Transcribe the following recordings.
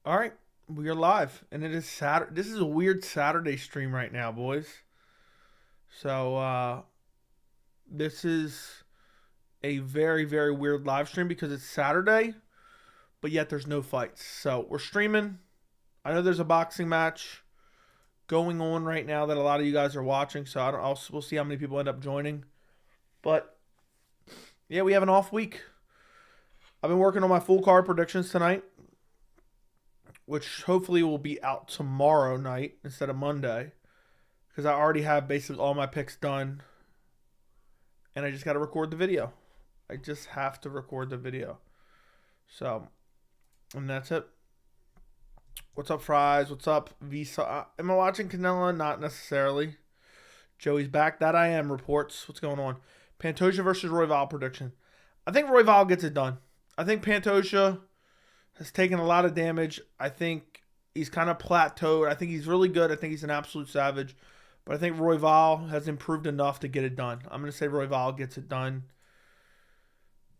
All right, we are live, and it is Saturday. This is a weird Saturday stream right now, boys. So this is a very, very weird live stream because it's Saturday, but yet there's no fights. So we're streaming. I know there's a boxing match going on right now that a lot of you guys are watching. So we'll see how many people end up joining. But yeah, we have an off week. I've been working on my full card predictions tonight, which hopefully will be out tomorrow night instead of Monday, because I already have basically all my picks done, and I just got to record the video. I just have to record the video. So, and that's it. What's up, Fries? What's up, Visa? Am I watching Canelo? Not necessarily. Joey's back. That I am. Reports. What's going on? Pantoja versus Royval prediction. I think Royval gets it done. I think Pantoja has taken a lot of damage. I think he's kind of plateaued. I think he's really good. I think he's an absolute savage. But I think Royval has improved enough to get it done. I'm going to say Royval gets it done.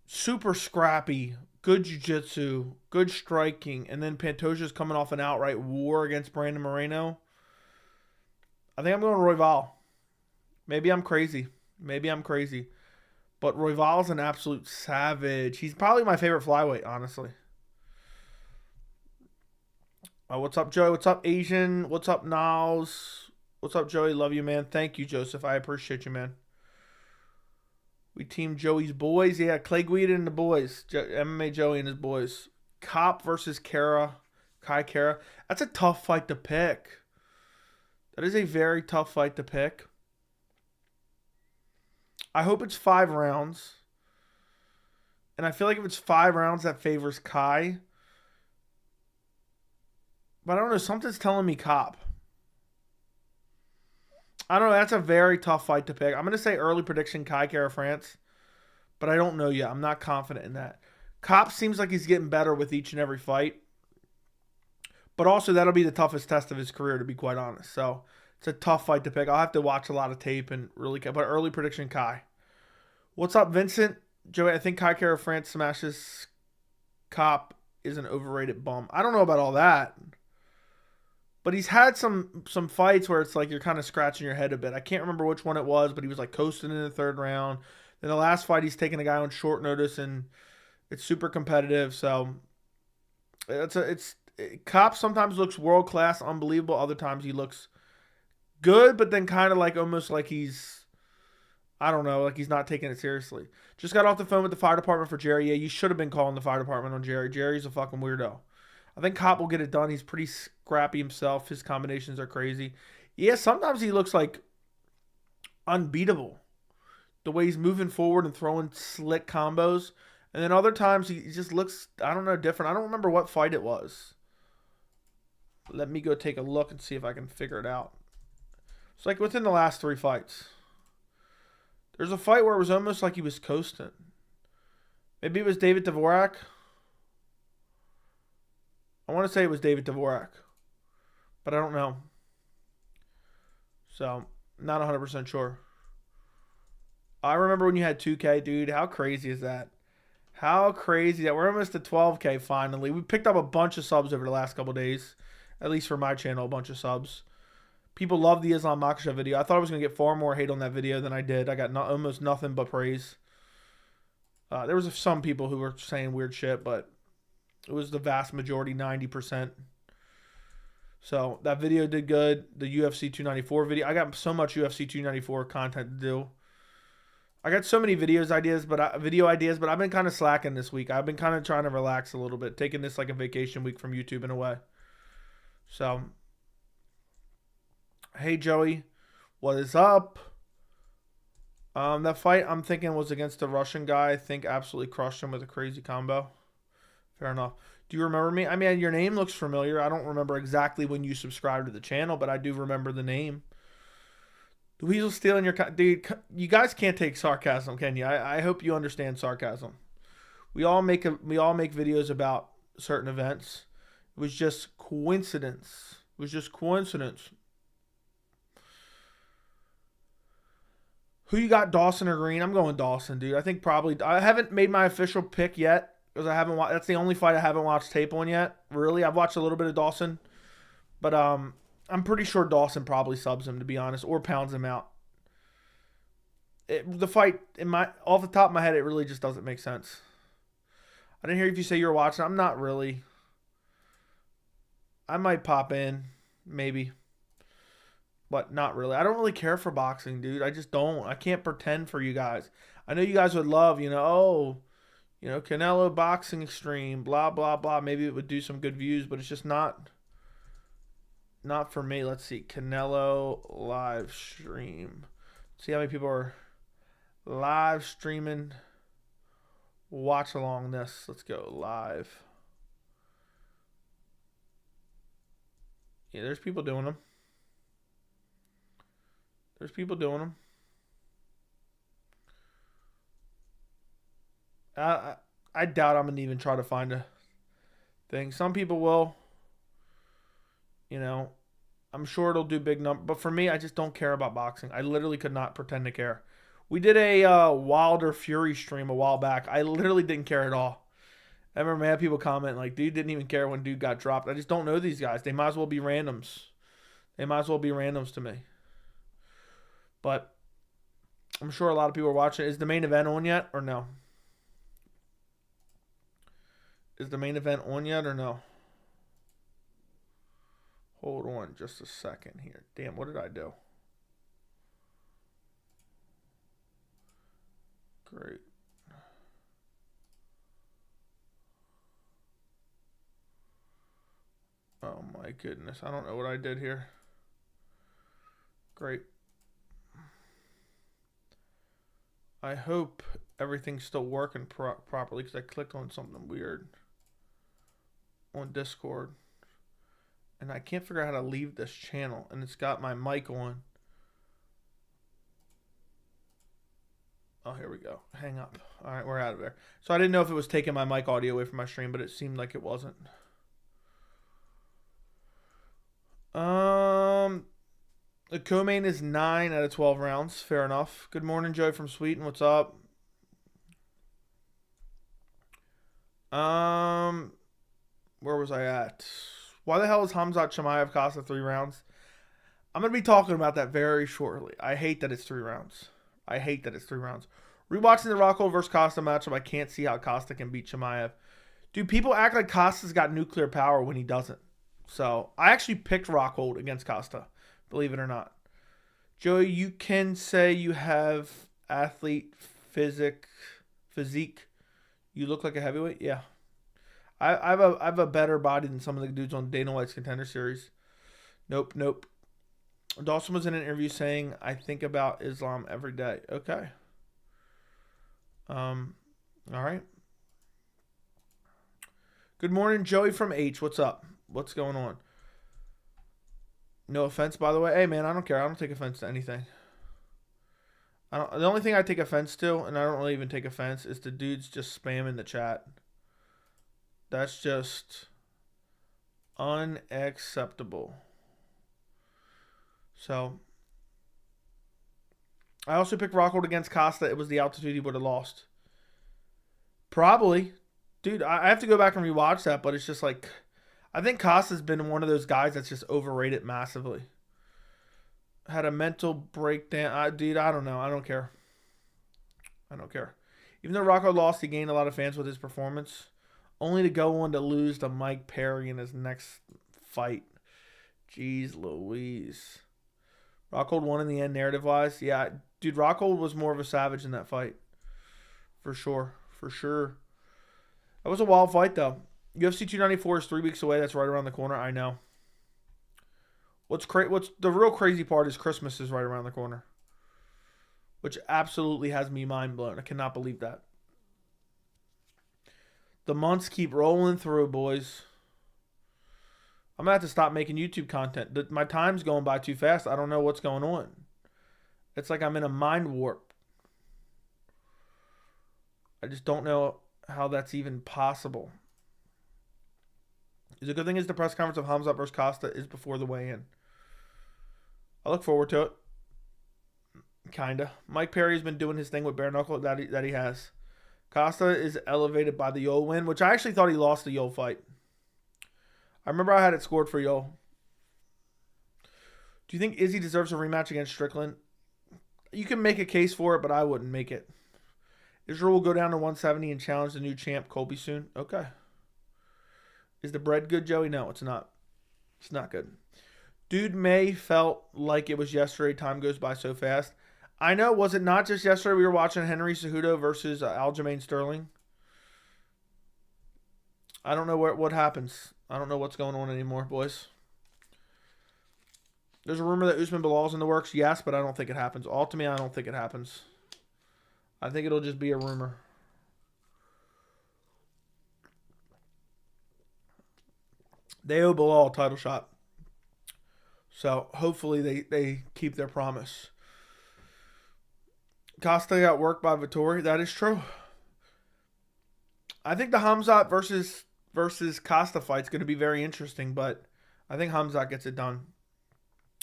Super scrappy, good jiu-jitsu, good striking, and then Pantoja's coming off an outright war against Brandon Moreno. I think I'm going Royval. Maybe I'm crazy. But Royval's an absolute savage. He's probably my favorite flyweight, honestly. What's up, Joey? What's up, Asian? What's up, Niles? What's up, Joey? Love you, man. Thank you, Joseph. I appreciate you, man. We team Joey's boys. Yeah, Clay Guida and the boys. MMA Joey and his boys. Cop versus Kai Kara. That's a tough fight to pick. That is a very tough fight to pick. I hope it's 5 rounds. And I feel like if it's 5 rounds, that favors Kai. But I don't know. Something's telling me Cop. I don't know. That's a very tough fight to pick. I'm going to say early prediction Kai Kara France. But I don't know yet. I'm not confident in that. Cop seems like he's getting better with each and every fight. But also, that'll be the toughest test of his career, to be quite honest. So, it's a tough fight to pick. I'll have to watch a lot of tape and really... But early prediction, Kai. What's up, Vincent? Joey, I think Kai Kara France smashes Cop is an overrated bum. I don't know about all that. But he's had some fights where it's like you're kind of scratching your head a bit. I can't remember which one it was, but he was like coasting in the 3rd round. Then the last fight, he's taking a guy on short notice, and it's super competitive. So Cop sometimes looks world class, unbelievable. Other times he looks good, but then kind of like almost like he's, I don't know, like he's not taking it seriously. Just got off the phone with the fire department for Jerry. Yeah, you should have been calling the fire department on Jerry. Jerry's a fucking weirdo. I think Cop will get it done. He's pretty scrappy himself. His combinations are crazy. Yeah, sometimes he looks like unbeatable. The way he's moving forward and throwing slick combos. And then other times he just looks, I don't know, different. I don't remember what fight it was. Let me go take a look and see if I can figure it out. It's like within the last 3 fights. There's a fight where it was almost like he was coasting. Maybe it was David Dvorak. I want to say it was David Dvorak, but I don't know. So, not 100% sure. I remember when you had 2K, dude. How crazy is that? How crazy that we're almost at 12K finally. We picked up a bunch of subs over the last couple of days, at least for my channel, a bunch of subs. People love the Islam Makhachev video. I thought I was going to get far more hate on that video than I did. I got almost nothing but praise. There was some people who were saying weird shit, but it was the vast majority, 90%. So that video did good. The UFC 294 video. I got so much UFC 294 content to do. I got so many video ideas, but I've been kind of slacking this week. I've been kind of trying to relax a little bit, taking this like a vacation week from YouTube in a way. So, hey Joey, what is up? That fight I'm thinking was against the Russian guy. I think absolutely crushed him with a crazy combo. Fair enough. Do you remember me? I mean, your name looks familiar. I don't remember exactly when you subscribed to the channel, but I do remember the name. The Weasel stealing your... Dude, you guys can't take sarcasm, can you? I hope you understand sarcasm. We all make videos about certain events. It was just coincidence. Who you got, Dawson or Green? I'm going Dawson, dude. I think probably... I haven't made my official pick yet. because I haven't. That's the only fight I haven't watched tape on yet. Really, I've watched a little bit of Dawson, but I'm pretty sure Dawson probably subs him, to be honest, or pounds him out. The fight, off the top of my head, it really just doesn't make sense. I didn't hear if you say you were watching. I'm not really. I might pop in, maybe, but not really. I don't really care for boxing, dude. I just don't. I can't pretend for you guys. I know you guys would love, Canelo boxing extreme, blah blah blah. Maybe it would do some good views, but it's just not for me. Let's see, Canelo live stream. See how many people are live streaming. Watch along this. Let's go live. Yeah, there's people doing them. I doubt I'm going to even try to find a thing. Some people will. I'm sure it'll do big number. But for me, I just don't care about boxing. I literally could not pretend to care. We did a Wilder Fury stream a while back. I literally didn't care at all. I remember I had people comment like, dude didn't even care when dude got dropped. I just don't know these guys. They might as well be randoms. To me. But I'm sure a lot of people are watching. Is the main event on yet or no? Hold on just a second here. Damn, what did I do? Great. Oh my goodness. I don't know what I did here. Great. I hope everything's still working properly because I clicked on something weird on Discord. And I can't figure out how to leave this channel. And it's got my mic on. Oh, here we go. Hang up. All right, we're out of there. So I didn't know if it was taking my mic audio away from my stream, but it seemed like it wasn't. The co-main is 9 out of 12 rounds. Fair enough. Good morning, Joe from Sweden. What's up? Where was I at? Why the hell is Khamzat Chimaev Costa 3 rounds? I'm going to be talking about that very shortly. I hate that it's 3 rounds. Rewatching the Rockhold versus Costa matchup, I can't see how Costa can beat Chimaev. Dude, people act like Costa's got nuclear power when he doesn't. So, I actually picked Rockhold against Costa, believe it or not. Joey, you can say you have athlete physique. You look like a heavyweight? Yeah. I have a better body than some of the dudes on Dana White's Contender Series. Nope. Dawson was in an interview saying, I think about Islam every day. Okay. All right. Good morning, Joey from H. What's up? What's going on? No offense, by the way. Hey, man, I don't care. I don't take offense to anything. The only thing I take offense to, and I don't really even take offense, is the dudes just spamming the chat. That's just unacceptable. So, I also picked Rockhold against Costa. It was the altitude he would have lost. Probably. Dude, I have to go back and rewatch that, but it's just like, I think Costa's been one of those guys that's just overrated massively. Had a mental breakdown. Dude, I don't know. I don't care. Even though Rockhold lost, he gained a lot of fans with his performance. Only to go on to lose to Mike Perry in his next fight. Jeez Louise. Rockhold won in the end narrative-wise. Yeah, dude, Rockhold was more of a savage in that fight. For sure. That was a wild fight, though. UFC 294 is 3 weeks away. That's right around the corner. I know. What's the real crazy part is Christmas is right around the corner. Which absolutely has me mind blown. I cannot believe that. The months keep rolling through, boys. I'm going to have to stop making YouTube content. My time's going by too fast. I don't know what's going on. It's like I'm in a mind warp. I just don't know how that's even possible. The good thing is the press conference of Khamzat versus Costa is before the weigh-in. I look forward to it. Kinda. Mike Perry has been doing his thing with bare knuckle that he has. Costa is elevated by the Yoel win, which I actually thought he lost the Yoel fight. I remember I had it scored for Yoel. Do you think Izzy deserves a rematch against Strickland? You can make a case for it, but I wouldn't make it. Israel will go down to 170 and challenge the new champ, Colby, soon. Okay. Is the bread good, Joey? No, it's not. It's not good. Dude May felt like it was yesterday. Time goes by so fast. I know. Was it not just yesterday we were watching Henry Cejudo versus Aljamain Sterling? I don't know what happens. I don't know what's going on anymore, boys. There's a rumor that Usman Bilal's in the works. Yes, but I don't think it happens. Ultimately, I don't think it happens. I think it'll just be a rumor. They owe Bilal a title shot. So hopefully they keep their promise. Costa got worked by Vettori. That is true. I think the Khamzat versus Costa fight's going to be very interesting, but I think Khamzat gets it done.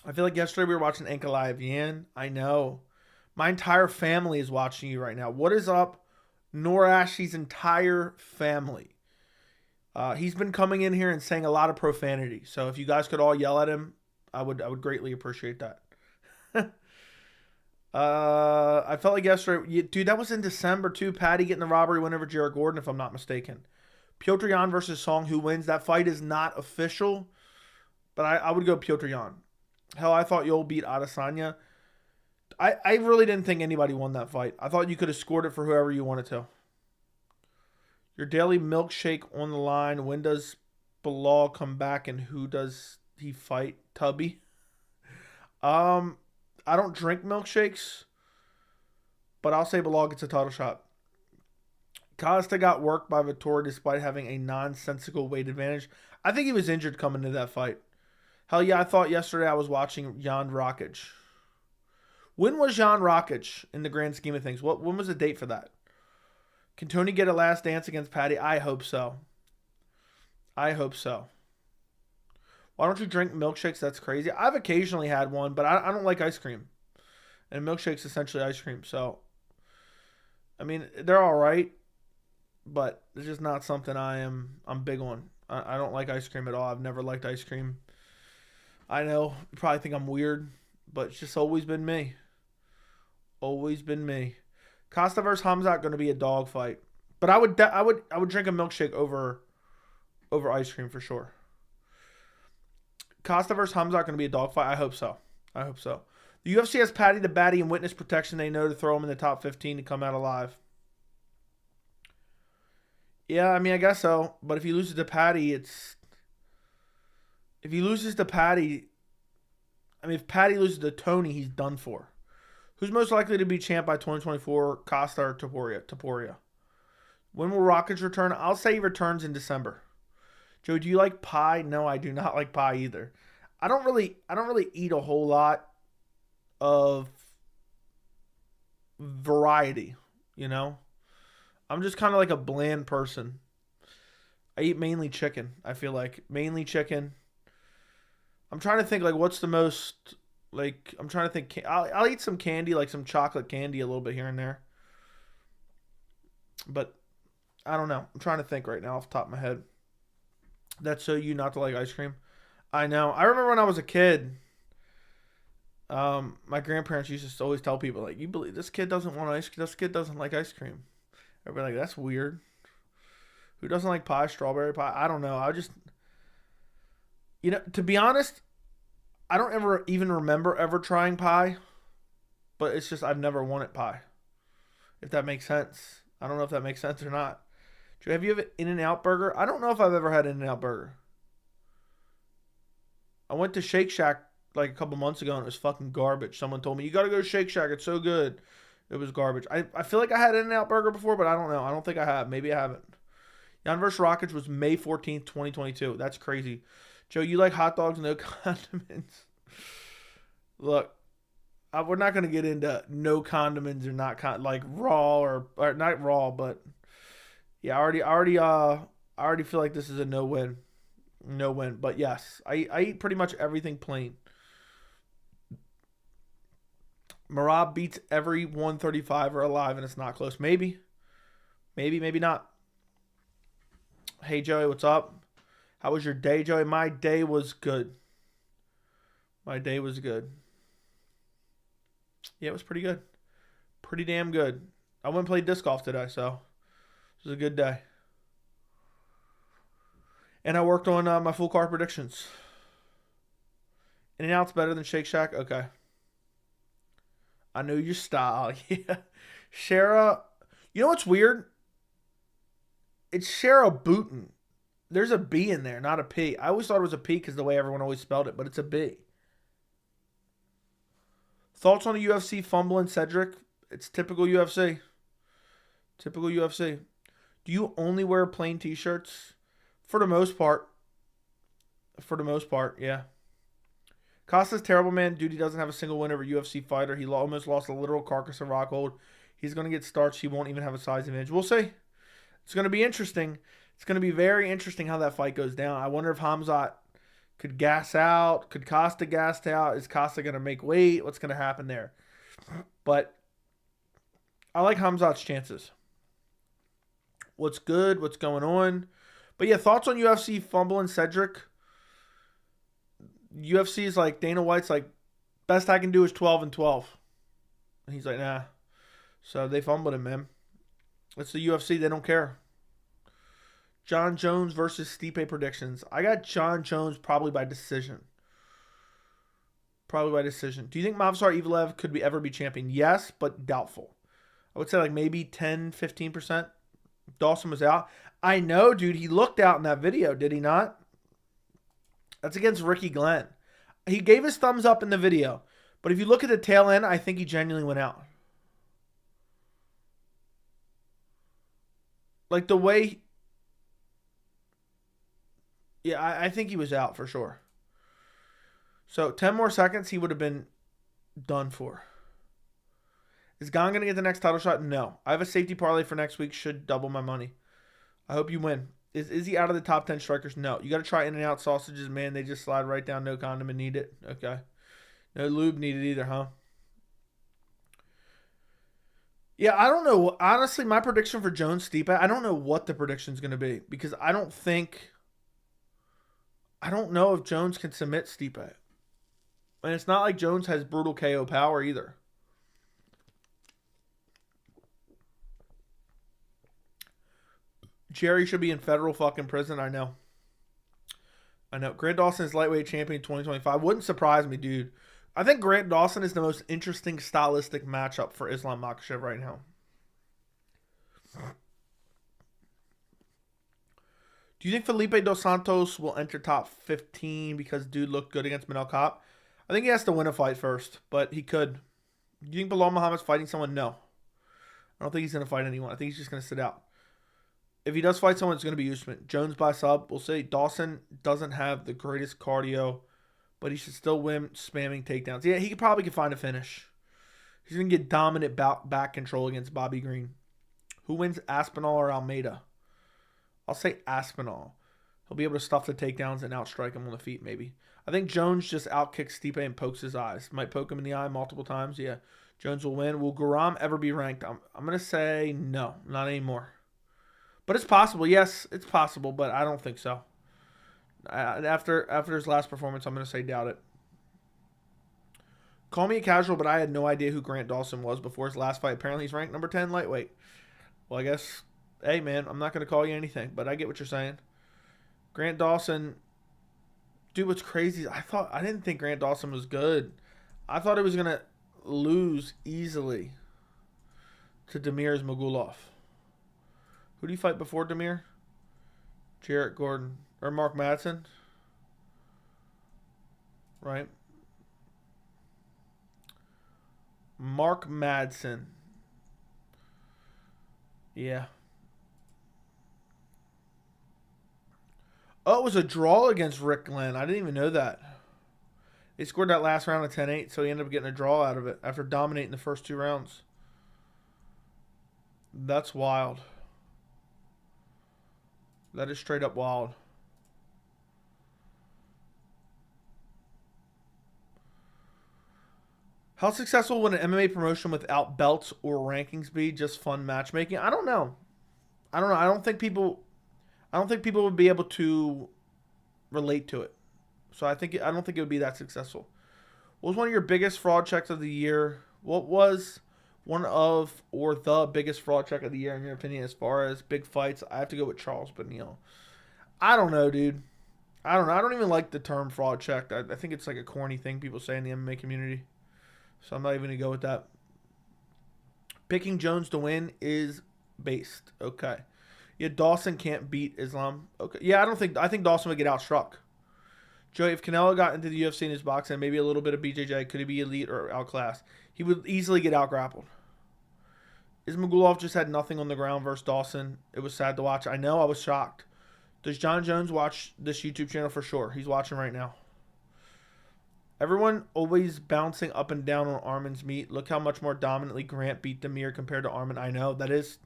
I feel like yesterday we were watching Ankalaev Yan. I know. My entire family is watching you right now. What is up? Norashi's entire family. He's been coming in here and saying a lot of profanity. So if you guys could all yell at him, I would greatly appreciate that. I felt like yesterday, dude, that was in December too. Patty getting the robbery win over Jared Gordon, if I'm not mistaken. Piotr Yan versus Song, who wins? That fight is not official, but I would go Piotr Yan. Hell, I thought Yoel beat Adesanya. I really didn't think anybody won that fight. I thought you could have scored it for whoever you wanted to. Your daily milkshake on the line. When does Bilal come back and who does he fight? Tubby? I don't drink milkshakes, but I'll say Bilal gets a title shot. Costa got worked by Vettori despite having a nonsensical weight advantage. I think he was injured coming into that fight. Hell yeah, I thought yesterday I was watching Jan Rakic. When was Jan Rakic in the grand scheme of things? When was the date for that? Can Tony get a last dance against Patty? I hope so. I hope so. Why don't you drink milkshakes? That's crazy. I've occasionally had one, but I don't like ice cream. And milkshake's essentially ice cream. So, I mean, they're all right, but it's just not something I'm big on. I don't like ice cream at all. I've never liked ice cream. I know you probably think I'm weird, but it's just always been me. Always been me. Costa versus Khamzat going to be a dog fight, but I would drink a milkshake over ice cream for sure. Costa versus Khamzat going to be a dog fight. I hope so. I hope so. The UFC has Patty the Batty in witness protection. They know to throw him in the top 15 to come out alive. Yeah, I mean, I guess so. But if he loses to Patty, if Patty loses to Tony, he's done for. Who's most likely to be champ by 2024, Costa or Topuria? When will Rakic return? I'll say he returns in December. Joe, do you like pie? No, I do not like pie either. I don't really eat a whole lot of variety, you know? I'm just kind of like a bland person. I eat mainly chicken, I feel like. Mainly chicken. I'm trying to think, like, what's the most, like, I'm trying to think. I'll eat some candy, like some chocolate candy a little bit here and there. But I don't know. I'm trying to think right now off the top of my head. That's so you not to like ice cream. I know. I remember when I was a kid, my grandparents used to always tell people, like, you believe this kid doesn't want ice cream? This kid doesn't like ice cream. Everybody like, that's weird. Who doesn't like pie? Strawberry pie? I don't know. I just, to be honest, I don't ever even remember ever trying pie. But it's just I've never wanted pie. If that makes sense. I don't know if that makes sense or not. Have you ever In-N-Out Burger? I don't know if I've ever had In-N-Out Burger. I went to Shake Shack like a couple months ago and it was fucking garbage. Someone told me, you got to go to Shake Shack. It's so good. It was garbage. I feel like I had In-N-Out Burger before, but I don't know. I don't think I have. Maybe I haven't. Jan vs. Rakic was May 14th, 2022. That's crazy. Joe, you like hot dogs, no condiments? Look, we're not going to get into no condiments or not like raw or not raw, but yeah, I already feel like this is a no win. No win. But yes, I eat pretty much everything plain. Marab beats every 135er alive and it's not close. Maybe. Maybe, maybe not. Hey, Joey, what's up? How was your day, Joey? My day was good. My day was good. Yeah, it was pretty good. Pretty damn good. I went and played disc golf today, so it was a good day. And I worked on my full card predictions. In-N-Out's better than Shake Shack? Okay. I know your style. Yeah. Shara. You know what's weird? It's Shara Booten. There's a B in there, not a P. I always thought it was a P because the way everyone always spelled it, but it's a B. Thoughts on the UFC fumbling Cedric? It's typical UFC. Typical UFC. Do you only wear plain t-shirts? For the most part. For the most part, yeah. Costa's terrible, man. Dude, he doesn't have a single win over a UFC fighter. He almost lost a literal carcass of Rockhold. He's going to get starched. He won't even have a size advantage. We'll see. It's going to be interesting. It's going to be very interesting how that fight goes down. I wonder if Khamzat could gas out. Could Costa gas out? Is Costa going to make weight? What's going to happen there? But I like Khamzat's chances. What's good? What's going on? But yeah, thoughts on UFC fumbling Cedric? UFC is like, Dana White's like, best I can do is 12-12. And he's like, nah. So they fumbled him, man. It's the UFC. They don't care. John Jones versus Stipe predictions. I got John Jones probably by decision. Probably by decision. Do you think Movsar Evelev could ever be champion? Yes, but doubtful. I would say like maybe 10, 15%. Dawson was out. I know, dude. He looked out in that video, did he not? That's against Ricky Glenn. He gave his thumbs up in the video. But if you look at the tail end, I think he genuinely went out. Like the way... Yeah, I think he was out for sure. So 10 more seconds, he would have been done for. Is Gon going to get the next title shot? No. I have a safety parlay for next week. Should double my money. I hope you win. Is he out of the top 10 strikers? No. You got to try In-N-Out sausages, man. They just slide right down. No condiment need it. Okay. No lube needed either, huh? Yeah, I don't know. Honestly, my prediction for Jones Stipe, I don't know what the prediction is going to be. Because I don't know if Jones can submit Stipe. And it's not like Jones has brutal KO power either. Jerry should be in federal fucking prison. I know. Grant Dawson is lightweight champion 2025. Wouldn't surprise me, dude. I think Grant Dawson is the most interesting stylistic matchup for Islam Makhachev right now. Do you think Felipe Dos Santos will enter top 15 because dude looked good against Manel Kape? I think he has to win a fight first, but he could. Do you think Bilal Muhammad's fighting someone? No. I don't think he's going to fight anyone. I think he's just going to sit out. If he does fight someone, it's going to be Usman. Jones by sub. We'll see. Dawson doesn't have the greatest cardio, but he should still win spamming takedowns. Yeah, he probably could find a finish. He's going to get dominant back control against Bobby Green. Who wins, Aspinall or Almeida? I'll say Aspinall. He'll be able to stuff the takedowns and outstrike him on the feet, maybe. I think Jones just outkicks Stipe and pokes his eyes. Might poke him in the eye multiple times. Yeah, Jones will win. Will Garam ever be ranked? I'm going to say no, not anymore. But it's possible. Yes, it's possible, but I don't think so. After his last performance, I'm going to say doubt it. Call me a casual, but I had no idea who Grant Dawson was before his last fight. Apparently, he's ranked number 10 lightweight. Well, I guess, hey, man, I'm not going to call you anything, but I get what you're saying. Grant Dawson, dude, what's crazy is I didn't think Grant Dawson was good. I thought he was going to lose easily to Damir Ismagulov. Who did he fight before Damir? Jarrett Gordon. Or Mark Madsen. Right? Mark Madsen. Yeah. Oh, it was a draw against Rick Glenn. I didn't even know that. They scored that last round of 10-8, so he ended up getting a draw out of it after dominating the first two rounds. That's wild. That is straight up wild. How successful would an MMA promotion without belts or rankings be? Just fun matchmaking? I don't know. I don't know. I don't think people would be able to relate to it. So I don't think it would be that successful. What was one of your biggest fraud checks of the year? What was one of or the biggest fraud check of the year in your opinion as far as big fights? I have to go with Charles Benil. I don't know, dude. I don't know. I don't even like the term fraud check. I think it's like a corny thing people say in the MMA community. So I'm not even going to go with that. Picking Jones to win is based. Okay. Yeah, Dawson can't beat Islam. Okay. Yeah, I think Dawson would get outstruck. Joey, if Canelo got into the UFC in his boxing, maybe a little bit of BJJ, could he be elite or outclassed? He would easily get outgrappled. Ismagulov just had nothing on the ground versus Dawson. It was sad to watch. I know, I was shocked. Does John Jones watch this YouTube channel? For sure. He's watching right now. Everyone always bouncing up and down on Armin's meat. Look how much more dominantly Grant beat Demir compared to Armin. I know, that is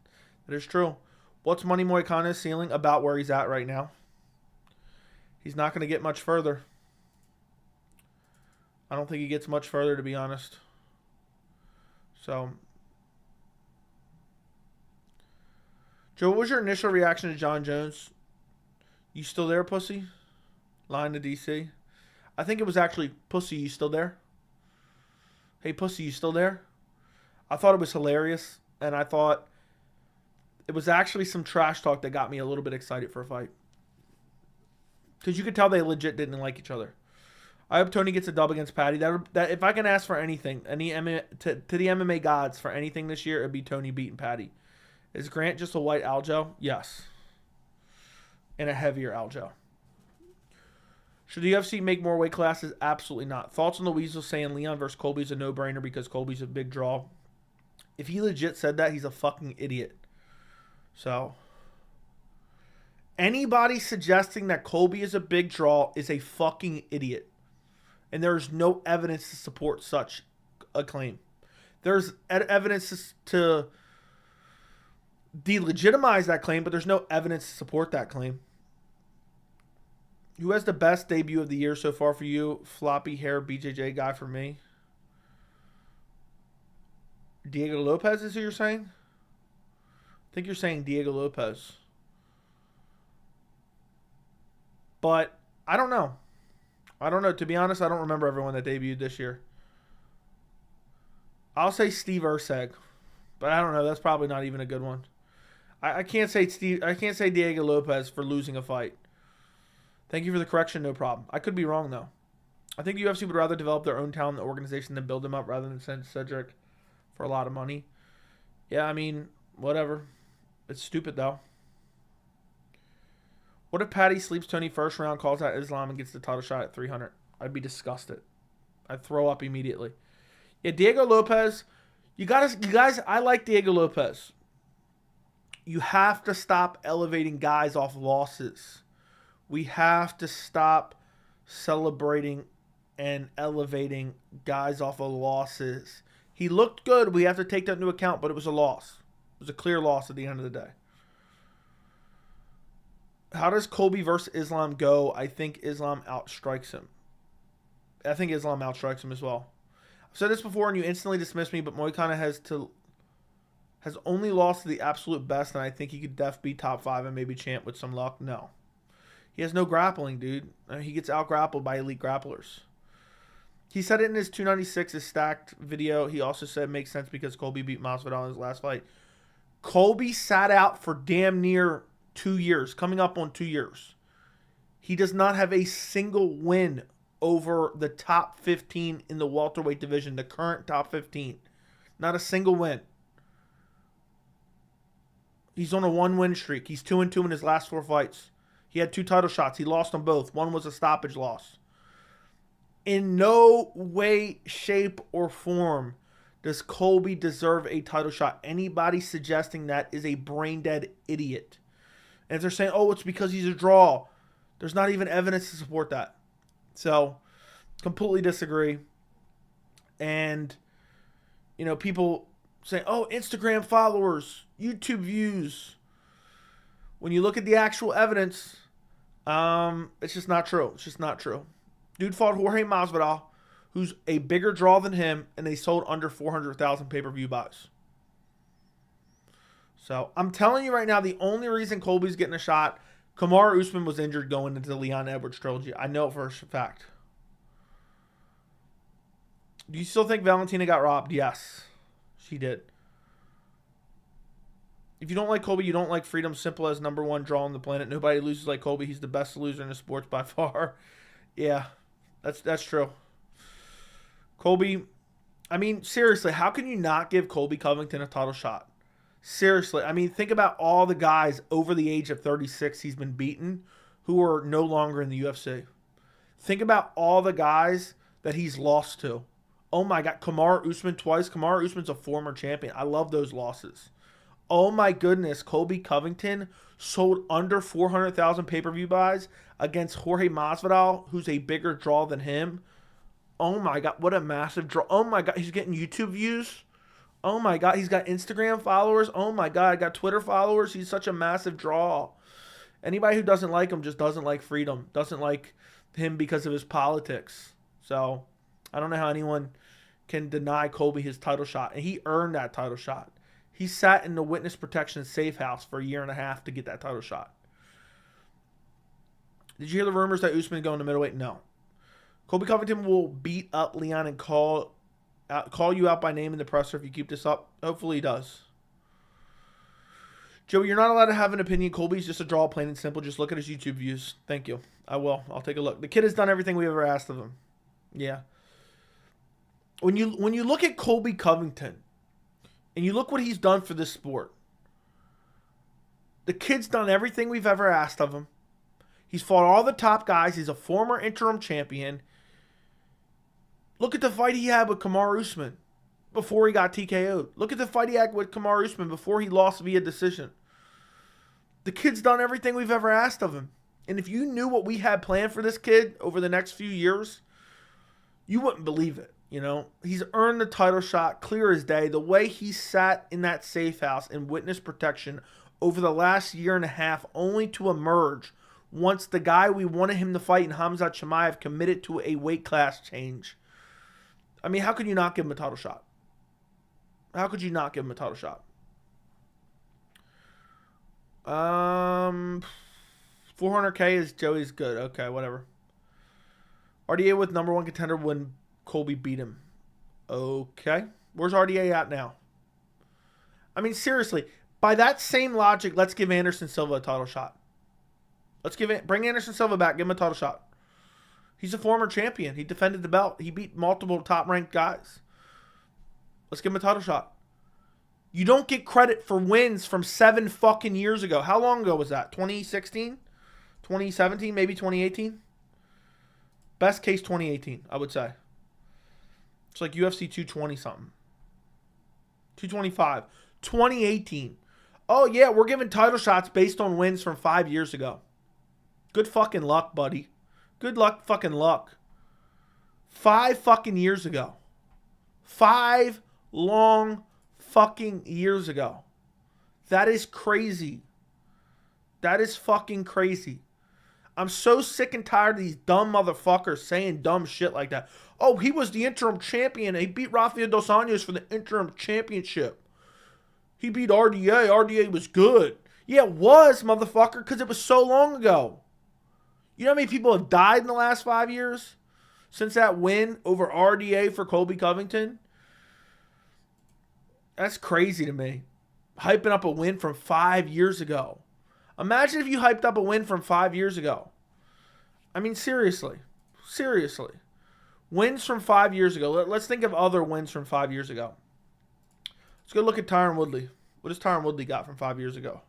true. What's Money Moicano's ceiling? About where he's at right now. He's not going to get much further. I don't think he gets much further, to be honest. So, Joe, what was your initial reaction to John Jones? You still there, pussy? Line to DC. I think it was actually, pussy, you still there? Hey, pussy, you still there? I thought it was hilarious, and I thought it was actually some trash talk that got me a little bit excited for a fight. Because you could tell they legit didn't like each other. I hope Tony gets a dub against Patty. That if I can ask for anything, to the MMA gods for anything this year, it'd be Tony beating Patty. Is Grant just a white Aljo? Yes. And a heavier Aljo. Should the UFC make more weight classes? Absolutely not. Thoughts on the Weasel saying Leon versus Colby is a no-brainer because Colby's a big draw? If he legit said that, he's a fucking idiot. So, anybody suggesting that Colby is a big draw is a fucking idiot. And there's no evidence to support such a claim. There's evidence to delegitimize that claim, but there's no evidence to support that claim. Who has the best debut of the year so far for you? Floppy hair BJJ guy for me. Diego Lopez is who you're saying? I think you're saying Diego Lopez. But I don't know. To be honest, I don't remember everyone that debuted this year. I'll say Steve Erceg. But I don't know. That's probably not even a good one. I can't say Diego Lopez for losing a fight. Thank you for the correction, no problem. I could be wrong, though. I think the UFC would rather develop their own talent and organization than build them up rather than send Cedric for a lot of money. Yeah, I mean, whatever. It's stupid, though. What if Patty sleeps Tony first round, calls out Islam, and gets the title shot at 300? I'd be disgusted. I'd throw up immediately. Yeah, Diego Lopez. You guys, I like Diego Lopez. You have to stop elevating guys off losses. We have to stop celebrating and elevating guys off of losses. He looked good. We have to take that into account, but it was a loss. It was a clear loss at the end of the day. How does Colby versus Islam go? I think Islam outstrikes him. I think Islam outstrikes him as well. I've said this before and you instantly dismissed me, but Moicano has only lost to the absolute best, and I think he could def be top 5 and maybe champ with some luck. No. He has no grappling, dude. He gets out-grappled by elite grapplers. He said it in his 296, his stacked video. He also said it makes sense because Colby beat Masvidal in his last fight. Colby sat out for damn near 2 years, coming up on 2 years. He does not have a single win over the top 15 in the welterweight division, the current top 15. Not a single win. He's on a 1-win streak. He's 2-2 in his last 4 fights. He had 2 title shots. He lost them both. One was a stoppage loss. In no way, shape, or form does Colby deserve a title shot. Anybody suggesting that is a brain-dead idiot. And if they're saying, oh, it's because he's a draw, there's not even evidence to support that. So, completely disagree. And, people say, oh, Instagram followers, YouTube views. When you look at the actual evidence, it's just not true. It's just not true. Dude fought Jorge Masvidal, who's a bigger draw than him, and they sold under 400,000 pay-per-view buys. So I'm telling you right now, the only reason Colby's getting a shot, Kamaru Usman was injured going into the Leon Edwards trilogy. I know it for a fact. Do you still think Valentina got robbed? Yes, she did. If you don't like Colby, you don't like freedom. Simple as number one draw on the planet. Nobody loses like Colby. He's the best loser in the sports by far. Yeah, that's true. Colby, I mean, seriously, how can you not give Colby Covington a title shot? Seriously, I mean, think about all the guys over the age of 36 he's been beaten who are no longer in the UFC. Think about all the guys that he's lost to. Oh my God, Kamaru Usman twice. Kamaru Usman's a former champion. I love those losses. Oh my goodness, Colby Covington sold under 400,000 pay-per-view buys against Jorge Masvidal, who's a bigger draw than him. Oh my God, what a massive draw. Oh my God, he's getting YouTube views. Oh my God, he's got Instagram followers. Oh my God, I got Twitter followers. He's such a massive draw. Anybody who doesn't like him just doesn't like freedom, doesn't like him because of his politics. So I don't know how anyone can deny Colby his title shot. And he earned that title shot. He sat in the witness protection safe house for a year and a half to get that title shot. Did you hear the rumors that Usman going to middleweight? No. Colby Covington will beat up Leon and call you out by name in the presser if you keep this up. Hopefully he does. Joey, you're not allowed to have an opinion. Colby's just a draw, plain and simple. Just look at his YouTube views. Thank you. I will. I'll take a look. The kid has done everything we ever asked of him. Yeah. When you look at Colby Covington, and you look what he's done for this sport. The kid's done everything we've ever asked of him. He's fought all the top guys. He's a former interim champion. Look at the fight he had with Kamaru Usman before he got TKO'd. Look at the fight he had with Kamaru Usman before he lost via decision. The kid's done everything we've ever asked of him. And if you knew what we had planned for this kid over the next few years, you wouldn't believe it. You know, he's earned the title shot clear as day. The way he sat in that safe house in witness protection over the last year and a half, only to emerge once the guy we wanted him to fight in Khamzat Chimaev committed to a weight class change. I mean, how could you not give him a title shot? How could you not give him a title shot? 400K is Joey's good. Okay, whatever. RDA with number one contender when Colby beat him. Okay. Where's RDA at now? I mean, seriously, by that same logic, let's give Anderson Silva a title shot. Bring Anderson Silva back, give him a title shot. He's a former champion. He defended the belt. He beat multiple top-ranked guys. Let's give him a title shot. You don't get credit for wins from 7 fucking years ago. How long ago was that? 2016? 2017? Maybe 2018? Best case 2018, I would say. It's like UFC 220 something. 225. 2018. Oh, yeah, we're giving title shots based on wins from 5 years ago. Good fucking luck, buddy. Good luck fucking luck. 5 fucking years ago. 5 long fucking years ago. That is crazy. That is fucking crazy. I'm so sick and tired of these dumb motherfuckers saying dumb shit like that. Oh, he was the interim champion. He beat Rafael Dos Anjos for the interim championship. He beat RDA. RDA was good. Yeah, it was, motherfucker, because it was so long ago. You know how many people have died in the last 5 years since that win over RDA for Colby Covington? That's crazy to me. Hyping up a win from 5 years ago. Imagine if you hyped up a win from 5 years ago. I mean, seriously. Seriously. Wins from 5 years ago. Let's think of other wins from 5 years ago. Let's go look at Tyron Woodley. What does Tyron Woodley got from 5 years ago?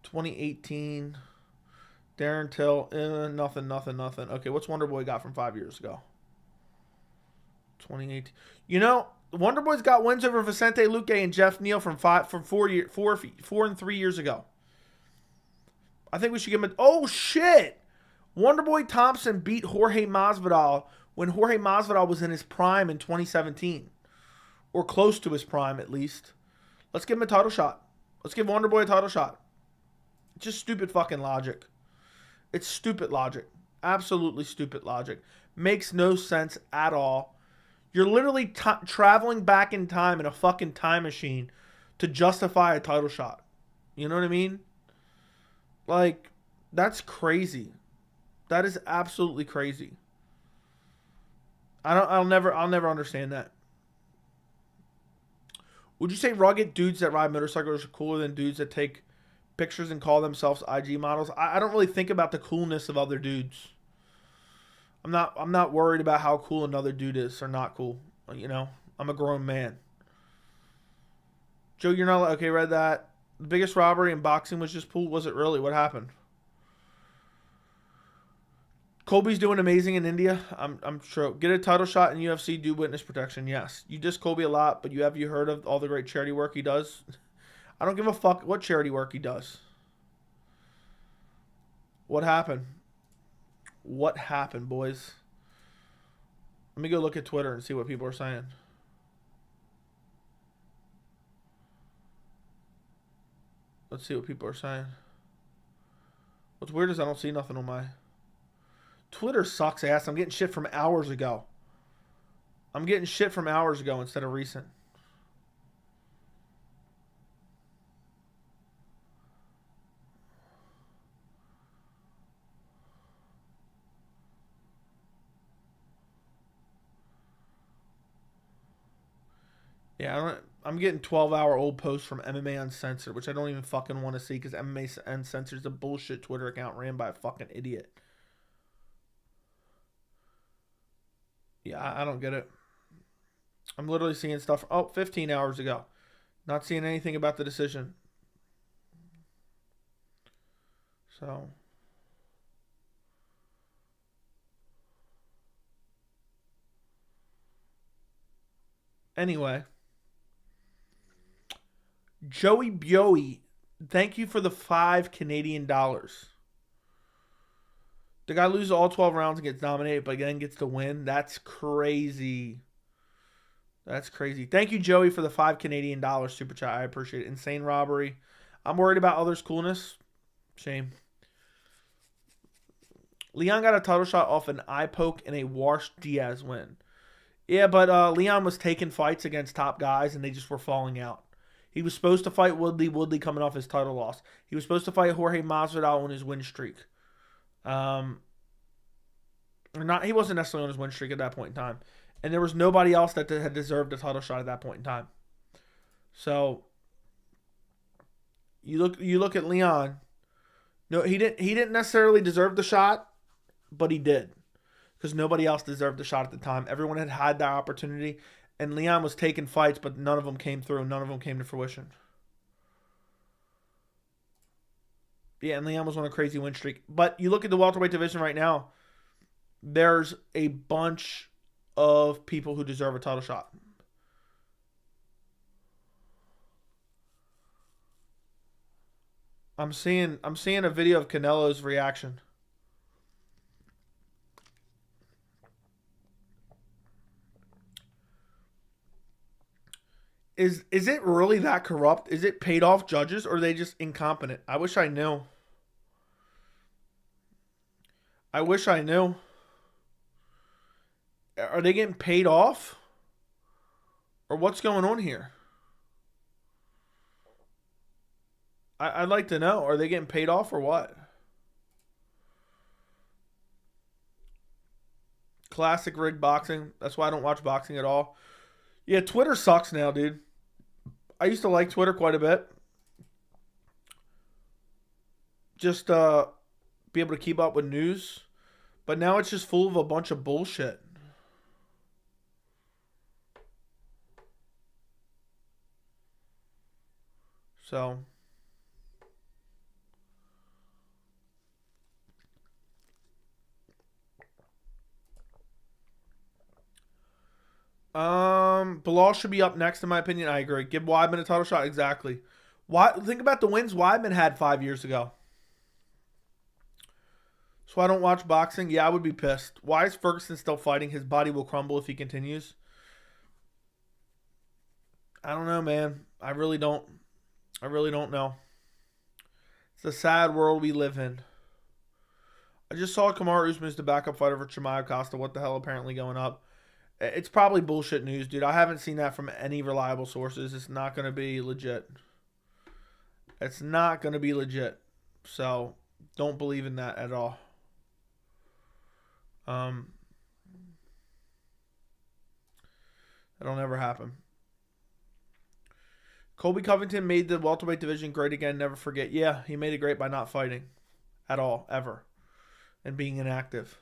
2018. Darren Till. Nothing. Okay, what's Wonderboy got from 5 years ago? 2018. You know, Wonderboy's got wins over Vicente Luque and Jeff Neal from 4 and 3 years ago. I think we should give him a... Oh, shit! Wonderboy Thompson beat Jorge Masvidal when Jorge Masvidal was in his prime in 2017. Or close to his prime, at least. Let's give him a title shot. Let's give Wonderboy a title shot. It's just stupid fucking logic. It's stupid logic. Absolutely stupid logic. Makes no sense at all. You're literally traveling back in time in a fucking time machine to justify a title shot. You know what I mean? Like, that's crazy. That is absolutely crazy. I'll never understand that. Would you say rugged dudes that ride motorcycles are cooler than dudes that take pictures and call themselves IG models? I don't really think about the coolness of other dudes. I'm not worried about how cool another dude is or not cool. You know, I'm a grown man. Joe, you're not okay. Read that. The biggest robbery in boxing was just pool. Was it really? What happened? Colby's doing amazing in India. I'm sure. Get a title shot in UFC. Do witness protection. Yes. You diss Colby a lot, but have you heard of all the great charity work he does? I don't give a fuck what charity work he does. What happened? What happened, boys? Let me go look at Twitter and see what people are saying. Let's see what people are saying. What's weird is I don't see nothing on my... Twitter sucks ass. I'm getting shit from hours ago. I'm getting shit from hours ago instead of recent. Yeah, I'm getting 12-hour-old posts from MMA Uncensored, which I don't even fucking want to see because MMA Uncensored is a bullshit Twitter account ran by a fucking idiot. Yeah, I don't get it. I'm literally seeing stuff. 15 hours ago. Not seeing anything about the decision. So. Anyway. Joey Bioey, thank you for the $5 Canadian. The guy loses all 12 rounds and gets dominated, but then gets to win. That's crazy. That's crazy. Thank you, Joey, for the $5 Canadian super chat. I appreciate it. Insane robbery. I'm worried about others' coolness. Shame. Leon got a title shot off an eye poke and a Wash Diaz win. Yeah, but Leon was taking fights against top guys, and they just were falling out. He was supposed to fight Woodley. Woodley coming off his title loss. He was supposed to fight Jorge Masvidal on his win streak. He wasn't necessarily on his win streak at that point in time. And there was nobody else that had deserved a title shot at that point in time. So you look at Leon. No, he didn't necessarily deserve the shot, but he did. Because nobody else deserved the shot at the time. Everyone had that opportunity. And Leon was taking fights, but none of them came through. None of them came to fruition. Yeah, and Leon was on a crazy win streak. But you look at the welterweight division right now, there's a bunch of people who deserve a title shot. I'm seeing a video of Canelo's reaction. Is it really that corrupt? Is it paid off judges or are they just incompetent? I wish I knew. I wish I knew. Are they getting paid off? Or what's going on here? I'd like to know. Are they getting paid off or what? Classic rigged boxing. That's why I don't watch boxing at all. Yeah, Twitter sucks now, dude. I used to like Twitter quite a bit. Just be able to keep up with news. But now it's just full of a bunch of bullshit. So. Bilal should be up next, in my opinion. I agree. Give Weidman a title shot. Exactly. Think about the wins Weidman had 5 years ago. So I don't watch boxing. Yeah, I would be pissed. Why is Ferguson still fighting? His body will crumble if he continues. I don't know, man. I really don't know. It's a sad world we live in. I just saw Kamaru Usman is the backup fighter for Chimaev Costa. What the hell? Apparently going up. It's probably bullshit news, dude. I haven't seen that from any reliable sources. It's not going to be legit. It's not going to be legit. So don't believe in that at all. That'll never happen. Colby Covington made the welterweight division great again. Never forget. Yeah, he made it great by not fighting at all, ever, and being inactive.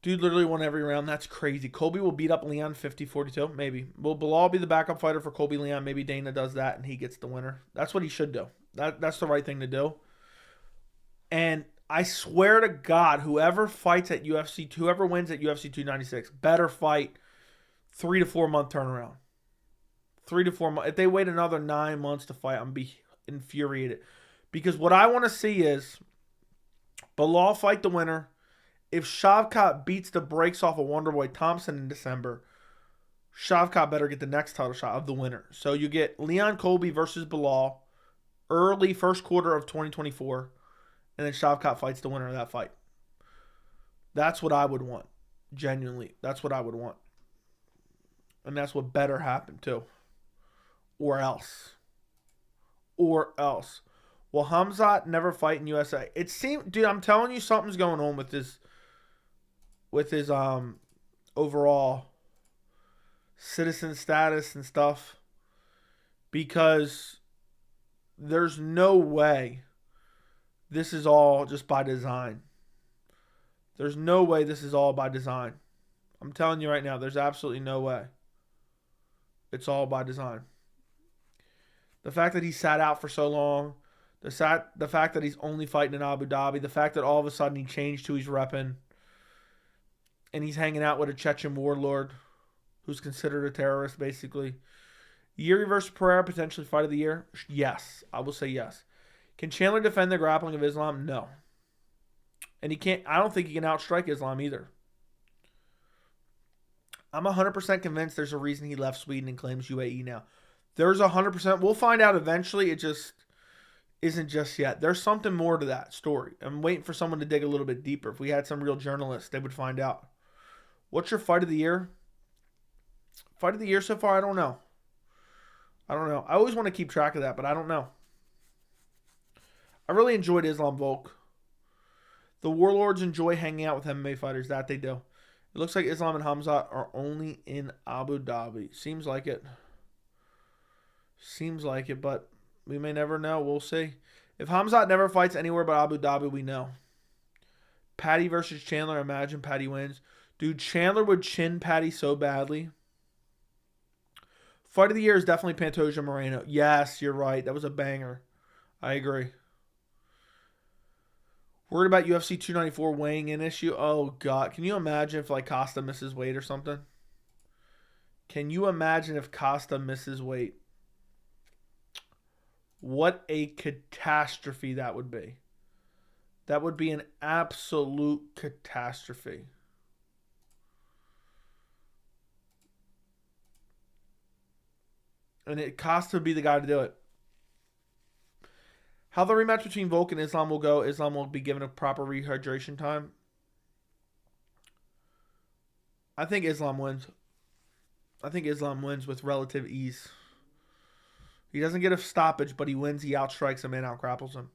Dude literally won every round. That's crazy. Colby will beat up Leon 50-42. Maybe. Will Bilal be the backup fighter for Colby Leon? Maybe Dana does that and he gets the winner. That's what he should do. That's the right thing to do. And I swear to God, whoever fights at UFC, whoever wins at UFC 296, better fight 3 to 4 month turnaround. 3 to 4 months. If they wait another 9 months to fight, I'm going to be infuriated. Because what I want to see is Bilal fight the winner. If Shavkat beats the brakes off of Wonderboy Thompson in December, Shavkat better get the next title shot of the winner. So you get Leon Colby versus Bilal early first quarter of 2024, and then Shavkat fights the winner of that fight. That's what I would want. Genuinely. That's what I would want. And that's what better happen too. Or else. Or else. Will Khamzat never fight in USA? It seemed, dude, I'm telling you, something's going on with his overall citizen status and stuff, because there's no way this is all just by design. There's no way this is all by design. I'm telling you right now, there's absolutely no way. It's all by design. The fact that he sat out for so long, the fact that he's only fighting in Abu Dhabi, the fact that all of a sudden he changed who he's repping, and he's hanging out with a Chechen warlord who's considered a terrorist, basically. Jiri versus Pereira, potentially fight of the year? Yes. I will say yes. Can Chandler defend the grappling of Islam? No. And he can't. I don't think he can outstrike Islam either. I'm 100% convinced there's a reason he left Sweden and claims UAE now. There's 100%. We'll find out eventually. It just isn't just yet. There's something more to that story. I'm waiting for someone to dig a little bit deeper. If we had some real journalists, they would find out. What's your fight of the year? Fight of the year so far? I don't know. I always want to keep track of that, but I don't know. I really enjoyed Islam Volk. The Warlords enjoy hanging out with MMA fighters. That they do. It looks like Islam and Khamzat are only in Abu Dhabi. Seems like it. Seems like it, but we may never know. We'll see. If Khamzat never fights anywhere but Abu Dhabi, we know. Patty versus Chandler. Imagine Patty wins. Dude, Chandler would chin Patty so badly. Fight of the year is definitely Pantoja Moreno. Yes, you're right. That was a banger. I agree. Worried about UFC 294 weighing in issue? Oh, God. Can you imagine if, like, Costa misses weight or something? Can you imagine if Costa misses weight? What a catastrophe that would be. That would be an absolute catastrophe. And Costa would be the guy to do it. How the rematch between Volk and Islam will go. Islam will be given a proper rehydration time. I think Islam wins. I think Islam wins with relative ease. He doesn't get a stoppage, but he wins. He outstrikes him and outgrapples him.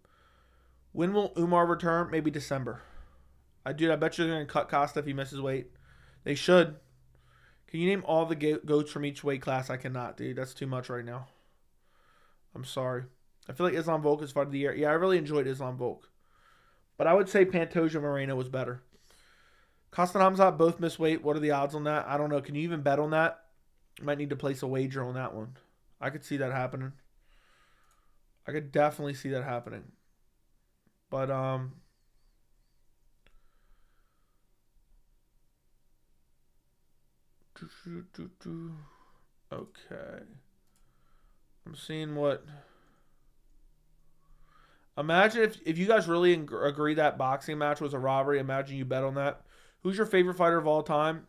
When will Umar return? Maybe December. I bet you're going to cut Costa if he misses weight. They should. Can you name all the goats from each weight class? I cannot, dude. That's too much right now. I'm sorry. I feel like Islam Volk is fight of the year. Yeah, I really enjoyed Islam Volk. But I would say Pantoja Moreno was better. Costa and Khamzat both miss weight. What are the odds on that? I don't know. Can you even bet on that? You might need to place a wager on that one. I could see that happening. I could definitely see that happening. But, okay. I'm seeing what... Imagine if you guys really agree that boxing match was a robbery. Imagine you bet on that. Who's your favorite fighter of all time?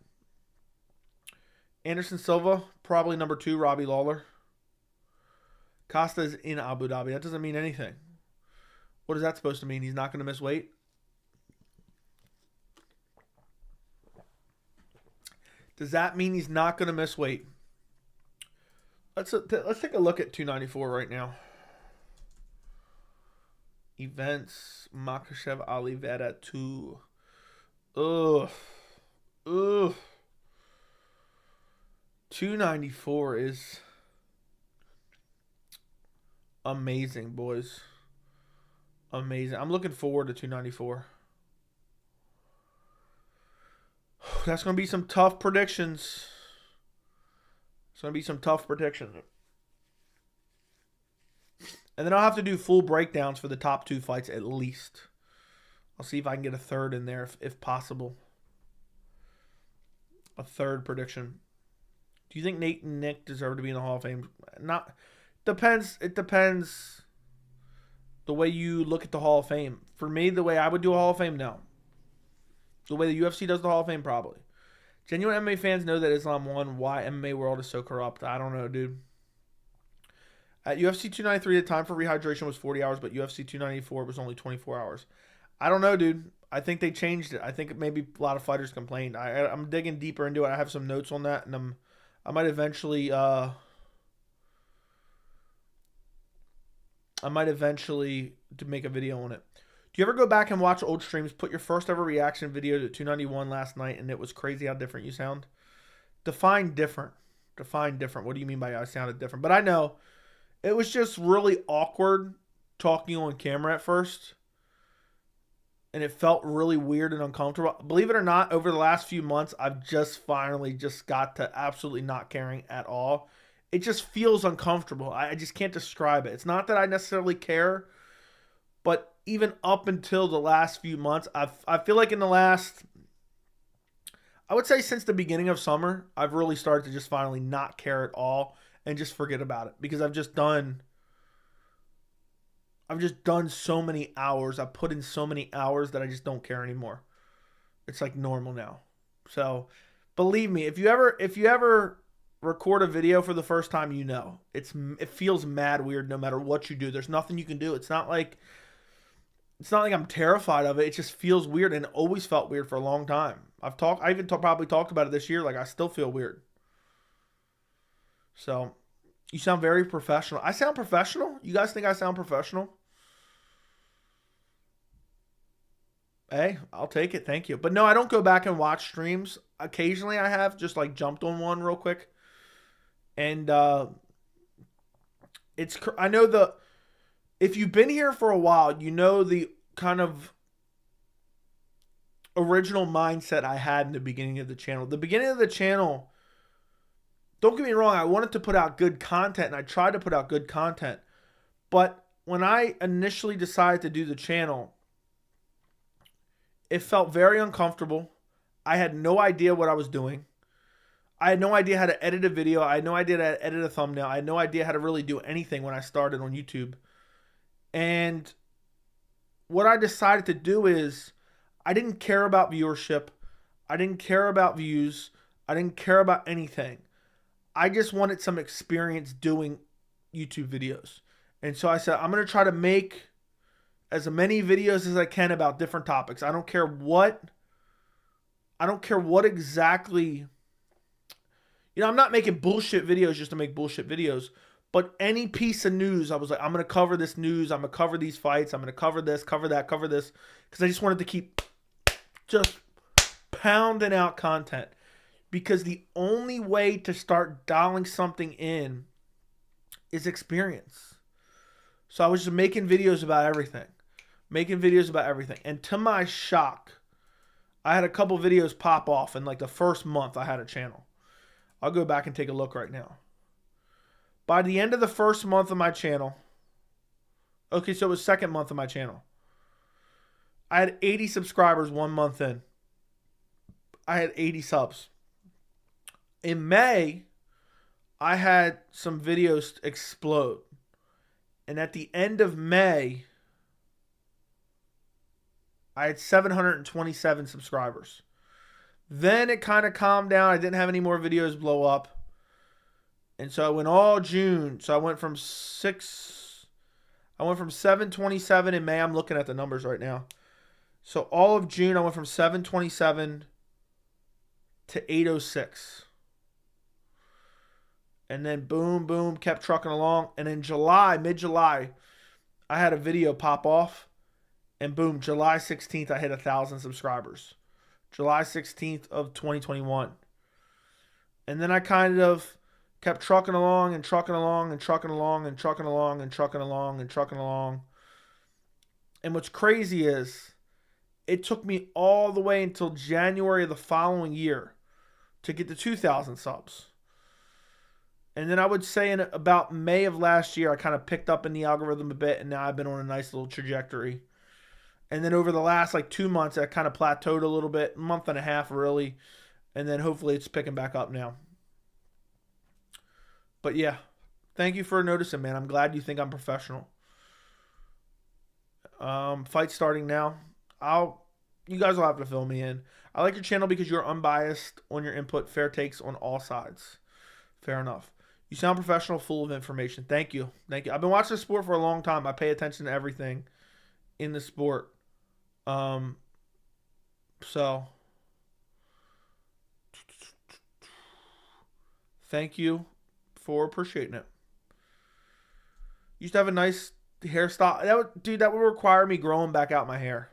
Anderson Silva, probably number 2, Robbie Lawler. Costa is in Abu Dhabi. That doesn't mean anything. What is that supposed to mean? He's not going to miss weight? Does that mean he's not going to miss weight? Let's take a look at 294 right now. Events, Makhachev Oliveira 2. Ugh. 294 is amazing, boys. Amazing. I'm looking forward to 294. That's going to be some tough predictions. It's going to be some tough predictions. And then I'll have to do full breakdowns for the top 2 fights at least. I'll see if I can get a third in there if possible. A third prediction. Do you think Nate and Nick deserve to be in the Hall of Fame? Not. Depends. It depends the way you look at the Hall of Fame. For me, the way I would do a Hall of Fame, no. The way the UFC does the Hall of Fame, probably. Genuine MMA fans know that Islam won. Why MMA world is so corrupt? I don't know, dude. At UFC 293, the time for rehydration was 40 hours, but UFC 294 was only 24 hours. I don't know, dude. I think they changed it. I think maybe a lot of fighters complained. I'm digging deeper into it. I have some notes on that, and I might eventually to make a video on it. Do you ever go back and watch old streams? Put your first ever reaction video to 291 last night, and it was crazy how different you sound. Define different. Define different. What do you mean by I sounded different? But I know it was just really awkward talking on camera at first. And it felt really weird and uncomfortable. Believe it or not, over the last few months, I've just finally got to absolutely not caring at all. It just feels uncomfortable. I just can't describe it. It's not that I necessarily care, but even up until the last few months, I feel like in the last, I would say since the beginning of summer, I've really started to just finally not care at all and just forget about it. Because I've just done so many hours. I've put in so many hours that I just don't care anymore. It's like normal now. So believe me, if you ever record a video for the first time, you know. It feels mad weird no matter what you do. There's nothing you can do. It's not like I'm terrified of it. It just feels weird, and it always felt weird for a long time. I even probably talked about it this year. Like, I still feel weird. So, you sound very professional. I sound professional? You guys think I sound professional? Hey, I'll take it. Thank you. But no, I don't go back and watch streams. Occasionally I have just like jumped on one real quick. And I know if you've been here for a while, you know the kind of original mindset I had in the beginning of the channel. The beginning of the channel, don't get me wrong, I wanted to put out good content, and I tried to put out good content. But when I initially decided to do the channel, it felt very uncomfortable. I had no idea what I was doing. I had no idea how to edit a video. I had no idea how to edit a thumbnail. I had no idea how to really do anything when I started on YouTube. And what I decided to do is I didn't care about viewership. I didn't care about views. I didn't care about anything. I just wanted some experience doing YouTube videos. And so I said, I'm going to try to make as many videos as I can about different topics. I don't care what exactly, I'm not making bullshit videos just to make bullshit videos, but any piece of news, I was like, I'm going to cover this news. I'm going to cover these fights. I'm going to cover this, cover that, cover this. Because I just wanted to keep just pounding out content. Because the only way to start dialing something in is experience. So I was just making videos about everything. And to my shock, I had a couple videos pop off in like the first month I had a channel. I'll go back and take a look right now. By the end of the first month of my channel, okay, so it was second month of my channel, I had 80 subscribers 1 month in. I had 80 subs. In May, I had some videos explode. And at the end of May, I had 727 subscribers. Then it kind of calmed down. I didn't have any more videos blow up. And so I went all June. So I went from 727 in May. I'm looking at the numbers right now. So all of June, I went from 727 to 806. And then boom, boom, kept trucking along. And in July, mid-July, I had a video pop off. And boom, July 16th, I hit 1,000 subscribers. July 16th of 2021. And then I kind of kept trucking along and trucking along and trucking along and trucking along and trucking along and trucking along. And what's crazy is it took me all the way until January of the following year to get to 2,000 subs. And then I would say in about May of last year, I kind of picked up in the algorithm a bit, and now I've been on a nice little trajectory. And then over the last 2 months, I kind of plateaued a little bit, month and a half really, and then hopefully it's picking back up now. But yeah, thank you for noticing, man. I'm glad you think I'm professional. Fight starting now. You guys will have to fill me in. I like your channel because you're unbiased on your input, fair takes on all sides. Fair enough. You sound professional, full of information. Thank you. Thank you. I've been watching the sport for a long time. I pay attention to everything in the sport. So thank you for appreciating it. Used to have a nice hairstyle. That would require me growing back out my hair.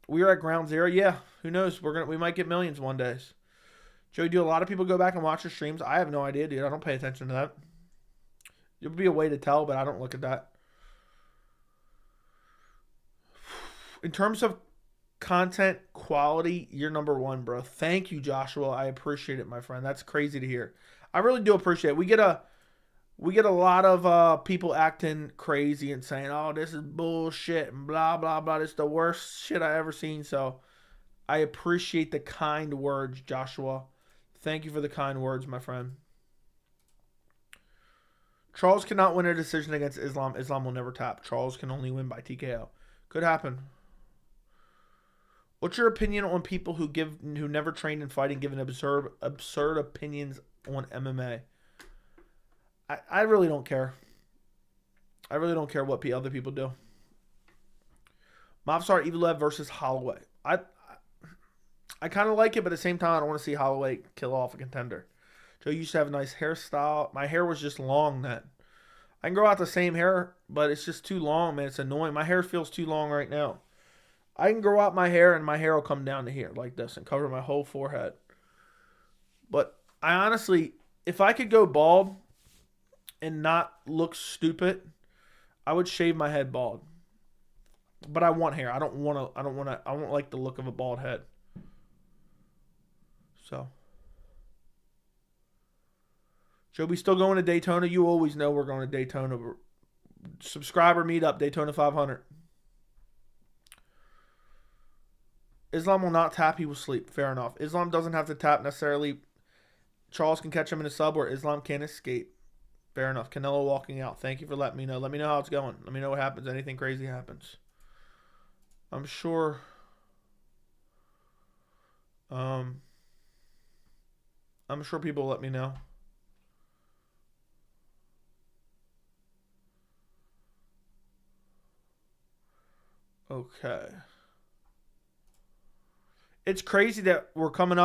We are at ground zero. Yeah, who knows? We might get millions one day. Joey, do a lot of people go back and watch your streams? I have no idea, dude. I don't pay attention to that. There would be a way to tell, but I don't look at that. In terms of content quality, you're number one, bro. Thank you, Joshua. I appreciate it, my friend. That's crazy to hear. I really do appreciate it. We get a lot of people acting crazy and saying, "Oh, this is bullshit," and blah blah blah. This is the worst shit I ever seen. So I appreciate the kind words, Joshua. Thank you for the kind words, my friend. Charles cannot win a decision against Islam. Islam will never tap. Charles can only win by TKO. Could happen. What's your opinion on people who never trained in fighting, giving absurd opinions on MMA? I really don't care. I really don't care what other people do. Mobstar Evil versus Holloway. I kind of like it, but at the same time, I don't want to see Holloway kill off a contender. Joe used to have a nice hairstyle. My hair was just long then. I can grow out the same hair, but it's just too long, man. It's annoying. My hair feels too long right now. I can grow out my hair, and my hair will come down to here like this and cover my whole forehead. But I honestly, if I could go bald and not look stupid, I would shave my head bald. But I want hair. I don't like the look of a bald head. So, Joe, we still going to Daytona? You always know we're going to Daytona. Subscriber meetup, Daytona 500. Islam will not tap, he will sleep. Fair enough. Islam doesn't have to tap necessarily. Charles can catch him in a sub, or Islam can escape. Fair enough. Canelo walking out. Thank you for letting me know. Let me know how it's going. Let me know what happens. Anything crazy happens. I'm sure. I'm sure people will let me know. Okay. It's crazy that we're creeping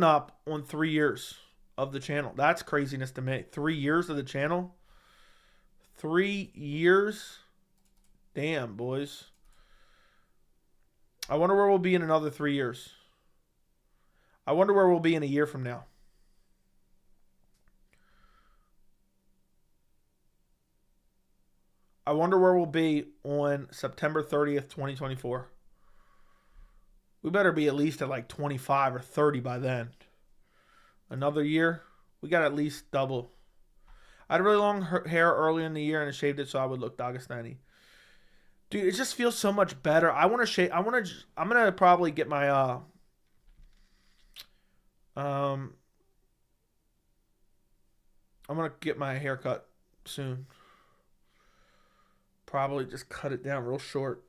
up on 3 years of the channel. That's craziness to me. 3 years of the channel? 3 years? Damn, boys. I wonder where we'll be in another 3 years. I wonder where we'll be in a year from now. I wonder where we'll be on September 30th, 2024. We better be at least at 25 or 30 by then. Another year, we got at least double. I had really long hair early in the year and I shaved it so I would look Dagestani. Dude, it just feels so much better. I want to shave. I'm going to probably get my I'm going to get my haircut soon. Probably just cut it down real short.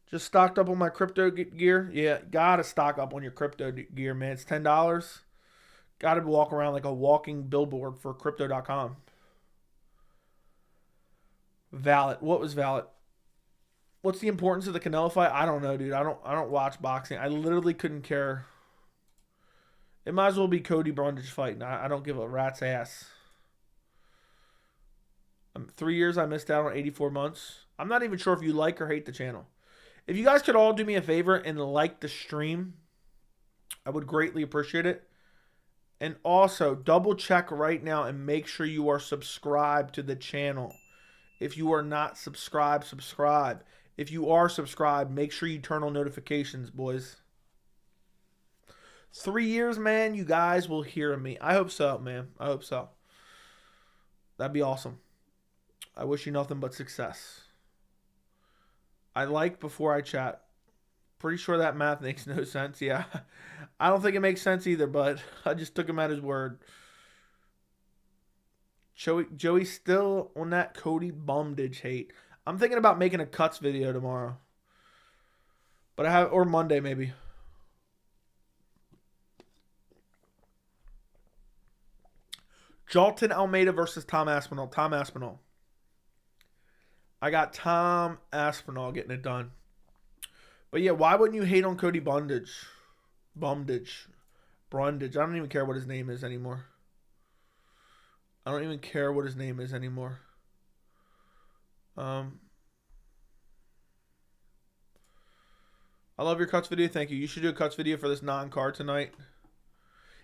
Just stocked up on my crypto gear. Yeah, gotta stock up on your crypto gear, man. It's $10. Gotta walk around like a walking billboard for crypto.com. Valid. What was valid? What's the importance of the Canelo fight? I don't know, dude. I don't watch boxing. I literally couldn't care. It might as well be Cody Brundage fighting. I don't give a rat's ass. 3 years I missed out on 84 months. I'm not even sure if you like or hate the channel. If you guys could all do me a favor and like the stream, I would greatly appreciate it. And also, double check right now and make sure you are subscribed to the channel. If you are not subscribed, subscribe. If you are subscribed, make sure you turn on notifications, boys. 3 years, man, you guys will hear me. I hope so, man. I hope so. That'd be awesome. I wish you nothing but success. I like before I chat. Pretty sure that math makes no sense. Yeah. I don't think it makes sense either, but I just took him at his word. Joey's still on that Cody Brundage hate. I'm thinking about making a cuts video tomorrow. But or Monday maybe. Jalton Almeida versus Tom Aspinall. Tom Aspinall. I got Tom Aspinall getting it done. But yeah, why wouldn't you hate on Cody Brundage? Brundage. I don't even care what his name is anymore. I love your cuts video. Thank you. You should do a cuts video for this non-card tonight.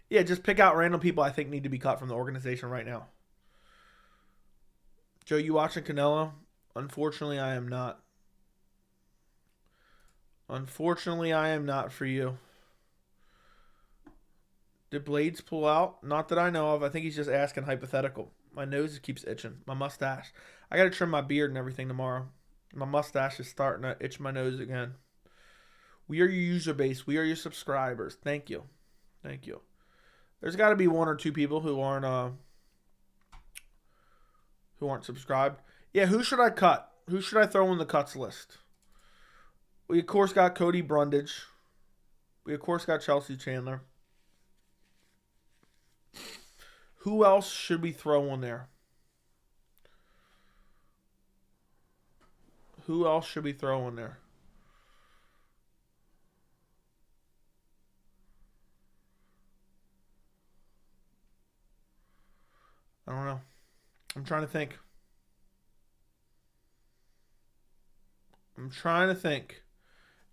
Yeah, just pick out random people I think need to be cut from the organization right now. Joe, you watching Canelo? Unfortunately, I am not. Unfortunately, I am not for you. Did Blades pull out? Not that I know of. I think he's just asking hypothetical. My nose keeps itching. My mustache. I got to trim my beard and everything tomorrow. My mustache is starting to itch my nose again. We are your user base. We are your subscribers. Thank you. Thank you. There's got to be 1 or 2 people who aren't subscribed. Yeah, who should I cut? Who should I throw in the cuts list? We, of course, got Cody Brundage. We, of course, got Chelsea Chandler. Who else should we throw in there? Who else should we throw in there? I don't know. I'm trying to think.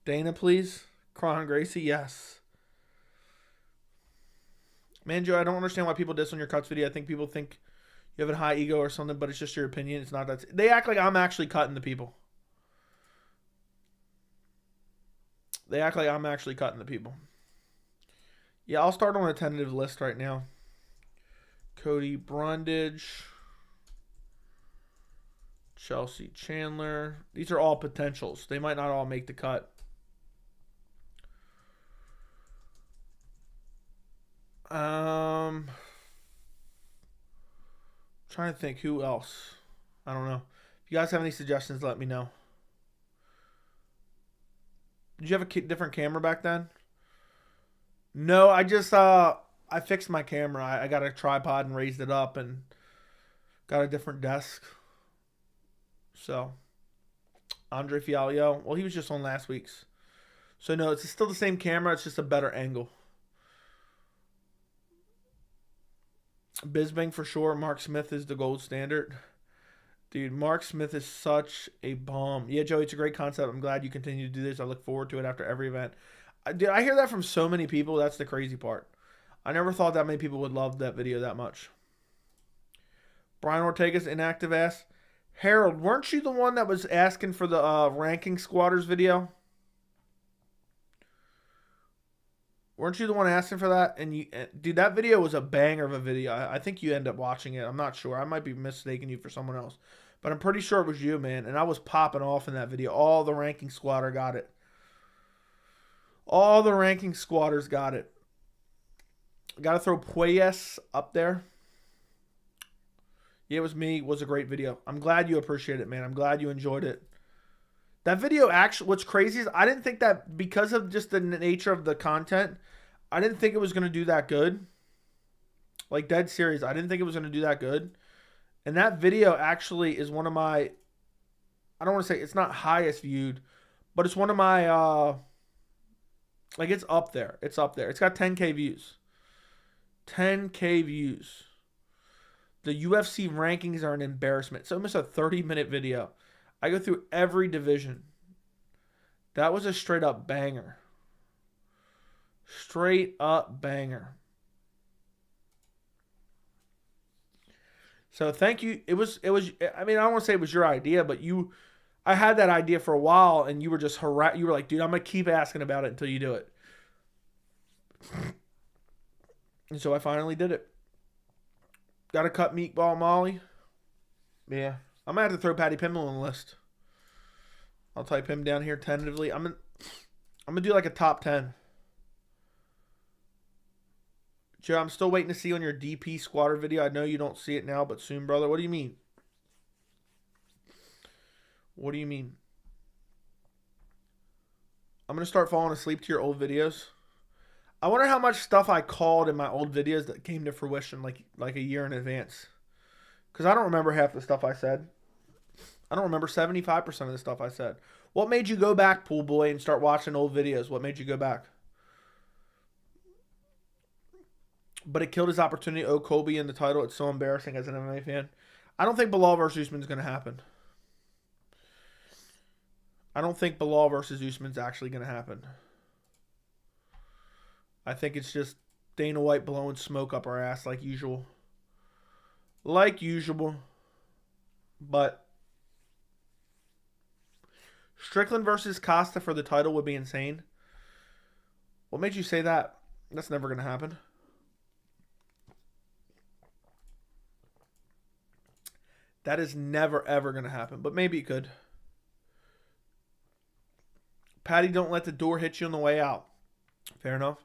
Dana, please. Cron Gracie, yes. Man, Joe, I don't understand why people diss on your cuts video. I think people think you have a high ego or something, but it's just your opinion. It's not that. They act like I'm actually cutting the people. Yeah, I'll start on a tentative list right now. Cody Brundage. Chelsea Chandler. These are all potentials. They might not all make the cut. Trying to think who else. I don't know. If you guys have any suggestions, let me know. Did you have a different camera back then? No, I just I fixed my camera. I got a tripod and raised it up and got a different desk. So, Andre Fialio. Well, he was just on last week's. So, no, it's still the same camera. It's just a better angle. Bisbing for sure. Mark Smith is the gold standard. Dude, Mark Smith is such a bomb. Yeah, Joey, it's a great concept. I'm glad you continue to do this. I look forward to it after every event. Dude, I hear that from so many people. That's the crazy part. I never thought that many people would love that video that much. Brian Ortega's inactive ass. Harold, weren't you the one that was asking for the ranking squatters video? Weren't you the one asking for that? And you, dude, that video was a banger of a video. I think you end up watching it. I'm not sure. I might be mistaking you for someone else. But I'm pretty sure it was you, man. And I was popping off in that video. All the ranking squatter got it. All the ranking squatters got it. Got to throw Pueyes up there. Yeah, it was me. It was a great video. I'm glad you appreciate it, man. I'm glad you enjoyed it. That video actually, what's crazy is I didn't think that because of just the nature of the content, I didn't think it was going to do that good. Like, dead serious. I didn't think it was going to do that good. And that video actually is one of my I don't want to say it's not highest viewed, but it's one of my like it's up there. It's up there. It's got 10K views. 10K views. The UFC rankings are an embarrassment. It's almost a 30-minute video. I go through every division. That was a straight up banger. Straight up banger. So thank you. It was I mean, I don't want to say it was your idea, but I had that idea for a while and you were just you were like, dude, I'm going to keep asking about it until you do it. And so I finally did it. Got to cut Meatball Molly. Yeah. I'm going to have to throw Paddy Pimblett on the list. I'll type him down here tentatively. I'm going to do like a top 10. Joe, I'm still waiting to see on your DP squatter video. I know you don't see it now, but soon, brother. What do you mean? What do you mean? I'm going to start falling asleep to your old videos. I wonder how much stuff I called in my old videos that came to fruition like a year in advance. Because I don't remember half the stuff I said. I don't remember 75% of the stuff I said. What made you go back, Pool Boy, and start watching old videos? What made you go back? But it killed his opportunity. Oh, Colby in the title. It's so embarrassing as an MMA fan. I don't think Bilal versus Usman is going to happen. I don't think Bilal versus Usman is actually going to happen. I think it's just Dana White blowing smoke up our ass like usual. Like usual. But Strickland versus Costa for the title would be insane. What made you say that? That's never going to happen. That is never, ever going to happen. But maybe it could. Patty, don't let the door hit you on the way out. Fair enough.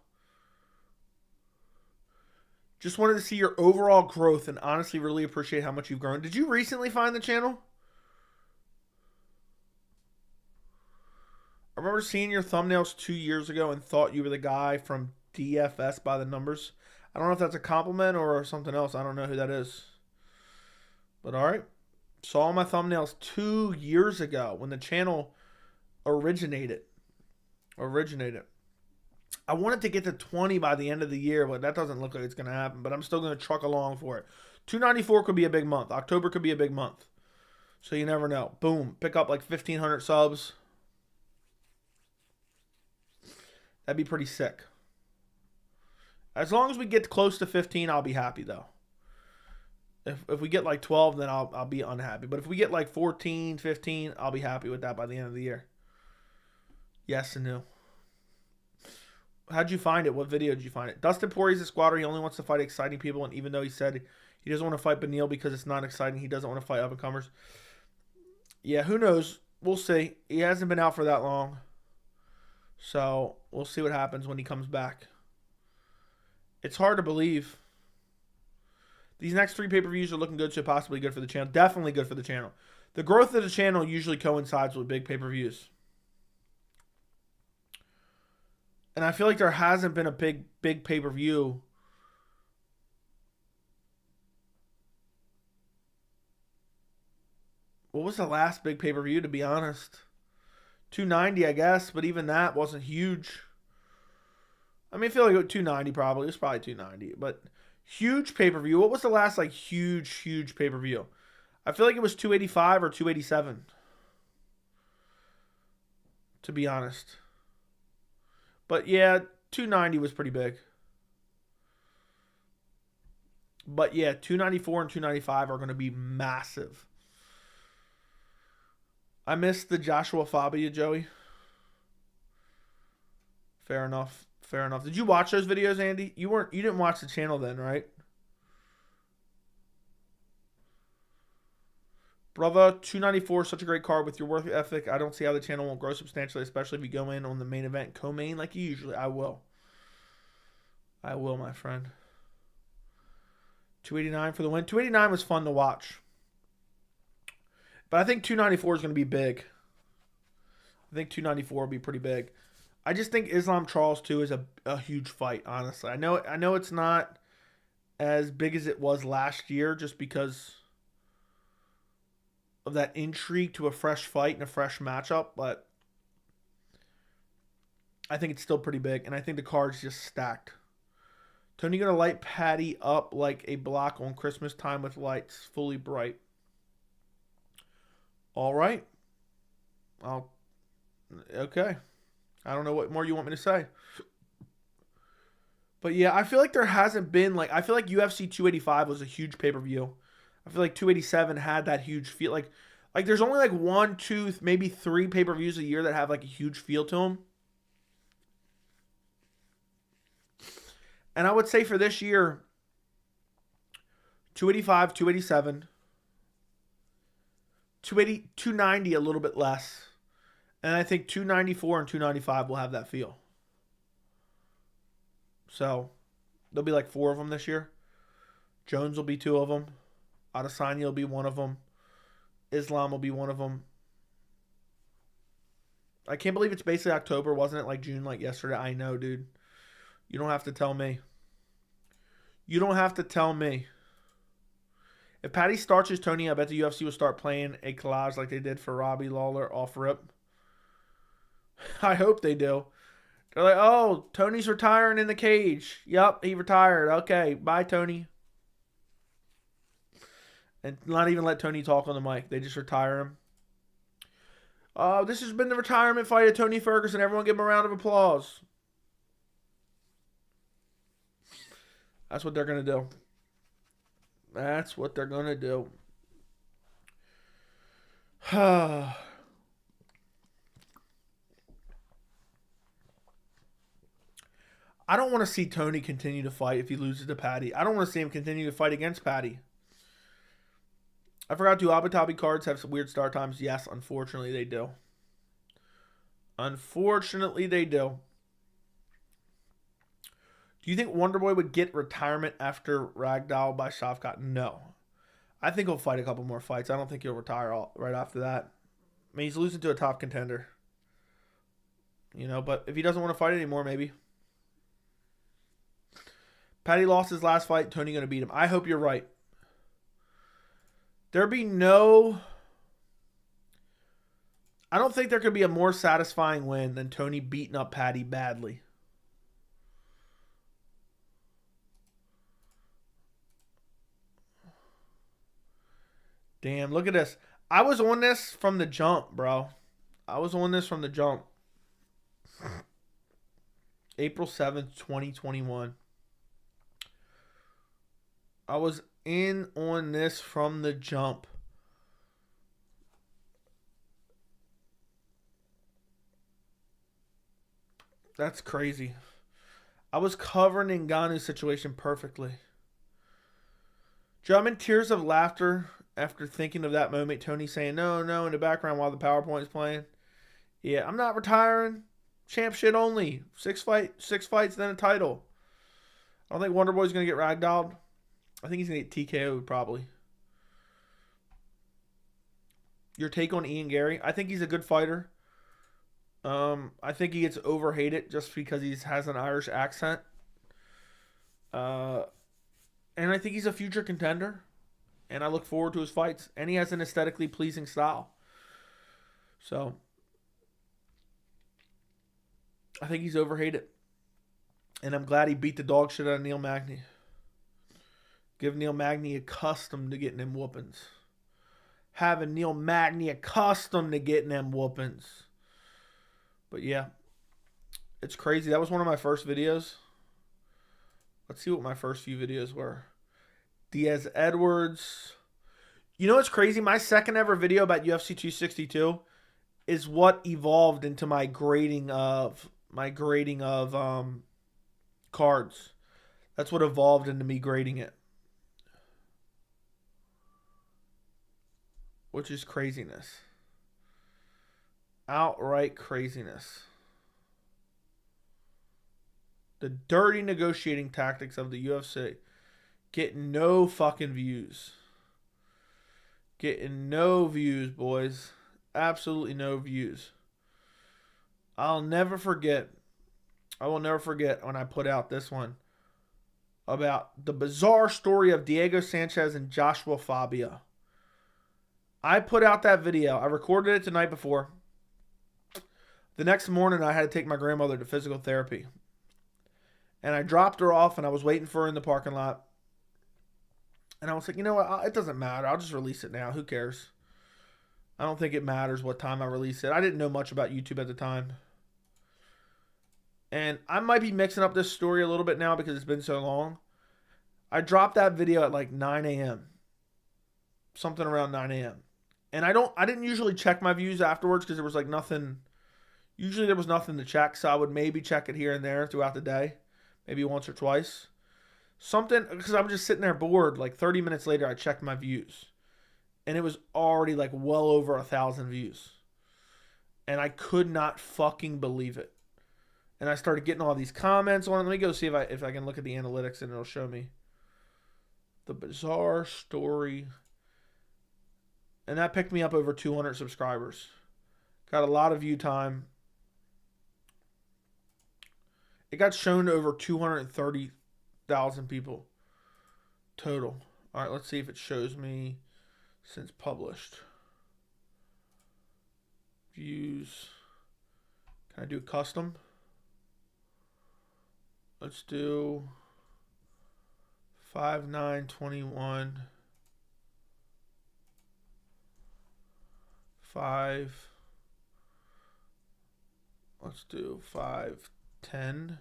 Just wanted to see your overall growth and honestly really appreciate how much you've grown. Did you recently find the channel? I remember seeing your thumbnails 2 years ago and thought you were the guy from DFS by the numbers. I don't know if that's a compliment or something else. I don't know who that is. But all right. Saw my thumbnails 2 years ago when the channel originated. I wanted to get to 20 by the end of the year, but that doesn't look like it's going to happen. But I'm still going to truck along for it. 294 could be a big month. October could be a big month. So you never know. Boom. Pick up like 1,500 subs. That'd be pretty sick. As long as we get close to 15, I'll be happy, though. If we get like 12, then I'll be unhappy. But if we get like 14, 15, I'll be happy with that by the end of the year. Yes and no. How'd you find it? What video did you find it? Dustin Poirier's a squatter. He only wants to fight exciting people. And even though he said he doesn't want to fight Beneil because it's not exciting, he doesn't want to fight up-and-comers. Yeah, who knows? We'll see. He hasn't been out for that long. So we'll see what happens when he comes back. It's hard to believe. These next 3 pay-per-views are looking good, so possibly good for the channel. Definitely good for the channel. The growth of the channel usually coincides with big pay-per-views. And I feel like there hasn't been a big pay-per-view. What was the last big pay-per-view, to be honest? 290, I guess, but even that wasn't huge. I mean, I feel like it was 290 probably. It was probably 290, but huge pay-per-view. What was the last, like, huge pay-per-view? I feel like it was 285 or 287, to be honest. But, yeah, 290 was pretty big. But, yeah, 294 and 295 are going to be massive. I missed the Joshua Fabia, Joey. Fair enough. Fair enough. Did you watch those videos, Andy? You didn't watch the channel then, right? Brother, 294 is such a great card with your work ethic. I don't see how the channel won't grow substantially, especially if you go in on the main event co-main like you usually. I will. I will, my friend. 289 for the win. 289 was fun to watch. But I think 294 is going to be big. I think 294 will be pretty big. I just think Islam Charles 2 is a huge fight, honestly. I know it's not as big as it was last year just because of that intrigue to a fresh fight and a fresh matchup, but I think it's still pretty big, and I think the card's just stacked. Tony gonna light Paddy up like a block on Christmas time with lights, fully bright. All right. Okay. I don't know what more you want me to say. But yeah, I feel like there hasn't been I feel like UFC 285 was a huge pay-per-view. I feel like 287 had that huge feel. Like there's only 1, 2, maybe 3 pay-per-views a year that have a huge feel to them. And I would say for this year, 285, 287, 280, 290 a little bit less. And I think 294 and 295 will have that feel. So, there'll be 4 of them this year. Jones will be 2 of them. Adesanya will be 1 of them. Islam will be 1 of them. I can't believe it's basically October. Wasn't it June yesterday? I know, dude. You don't have to tell me. You don't have to tell me. If Paddy starches Tony, I bet the UFC will start playing a collage like they did for Robbie Lawler off rip. I hope they do. They're like, oh, Tony's retiring in the cage. Yep, he retired. Okay, bye, Tony. And not even let Tony talk on the mic. They just retire him. This has been the retirement fight of Tony Ferguson. Everyone give him a round of applause. That's what they're going to do. That's what they're going to do. I don't want to see Tony continue to fight if he loses to Paddy. I don't want to see him continue to fight against Paddy. I forgot, do Abu Dhabi cards have some weird start times? Yes, unfortunately they do. Unfortunately they do. Do you think Wonderboy would get retirement after Ragdoll by Shavkat? No. I think he'll fight a couple more fights. I don't think he'll retire right after that. I mean, he's losing to a top contender. But if he doesn't want to fight anymore, maybe. Paddy lost his last fight. Tony going to beat him. I hope you're right. I don't think there could be a more satisfying win than Tony beating up Paddy badly. Damn, look at this. I was on this from the jump, bro. I was on this from the jump. April 7th, 2021. I was in on this from the jump. That's crazy. I was covering Ngannou's situation perfectly. Joe, I'm in tears of laughter after thinking of that moment. Tony saying, no, in the background while the PowerPoint is playing. Yeah, I'm not retiring. Champ shit only. 6 fights, then a title. I don't think Wonderboy's going to get ragdolled. I think he's going to get TKO'd probably. Your take on Ian Garry? I think he's a good fighter. I think he gets overhated just because he has an Irish accent. And I think he's a future contender. And I look forward to his fights. And he has an aesthetically pleasing style. So, I think he's overhated. And I'm glad he beat the dog shit out of Neil Magny. Give Neil Magny accustomed to getting them whoopings. Having Neil Magny accustomed to getting them whoopings. But yeah, it's crazy. That was one of my first videos. Let's see what my first few videos were. Diaz Edwards. You know what's crazy? My second ever video about UFC 262 is what evolved into my grading of cards. That's what evolved into me grading it. Which is craziness. Outright craziness. The dirty negotiating tactics of the UFC. Getting no fucking views. Getting no views, boys. Absolutely no views. I will never forget when I put out this one about the bizarre story of Diego Sanchez and Joshua Fabia. I put out that video. I recorded it the night before. The next morning, I had to take my grandmother to physical therapy. And I dropped her off, and I was waiting for her in the parking lot. And I was like, you know what? It doesn't matter. I'll just release it now. Who cares? I don't think it matters what time I release it. I didn't know much about YouTube at the time. And I might be mixing up this story a little bit now because it's been so long. I dropped that video at like 9 a.m. Something around 9 a.m. And I didn't usually check my views afterwards because there was like nothing. Usually there was nothing to check, so I would maybe check it here and there throughout the day. Maybe once or twice. Something, because I'm just sitting there bored. Like 30 minutes later, I checked my views. And it was already like well over 1,000 views. And I could not fucking believe it. And I started getting all these comments on it. Let me go see if I can look at the analytics and it'll show me. The bizarre story. And that picked me up over 200 subscribers. Got a lot of view time. It got shown to over 230,000 people total. All right, let's see if it shows me since published. Views. Can I do custom? Let's do 5/9/21. 5. Let's do 5/10.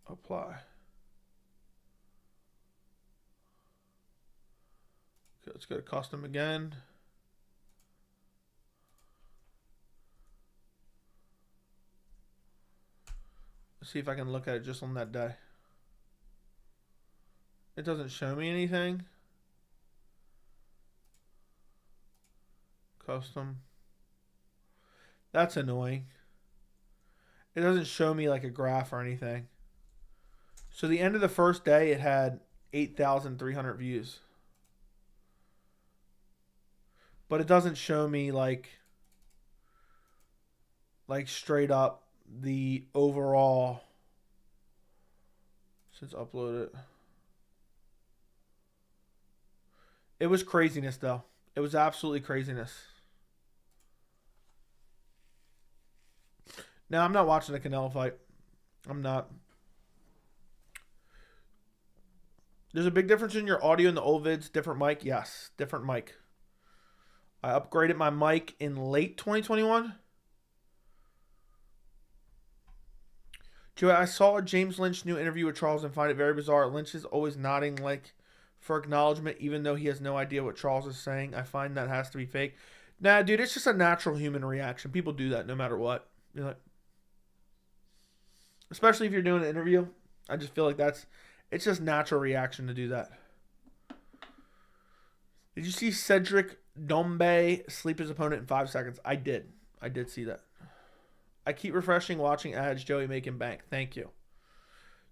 Apply. Okay, let's go to custom again. Let's see if I can look at it just on that day. It doesn't show me anything. Custom. That's annoying. It doesn't show me like a graph or anything. So the end of the first day, it had 8,300 views. But it doesn't show me like straight up the overall since uploaded. It was craziness though. It was absolutely craziness. Now I'm not watching the Canelo fight. I'm not. There's a big difference in your audio in the old vids. Different mic? Yes. Different mic. I upgraded my mic in late 2021. Joey, I saw a James Lynch new interview with Charles and find it very bizarre. Lynch is always nodding like for acknowledgement even though he has no idea what Charles is saying. I find that has to be fake. Nah, dude, it's just a natural human reaction. People do that no matter what. You're like, especially if you're doing an interview. I just feel like it's just natural reaction to do that. Did you see Cedric Dombe sleep his opponent in 5 seconds? I did. I did see that. I keep refreshing, watching ads. Joey making bank. Thank you.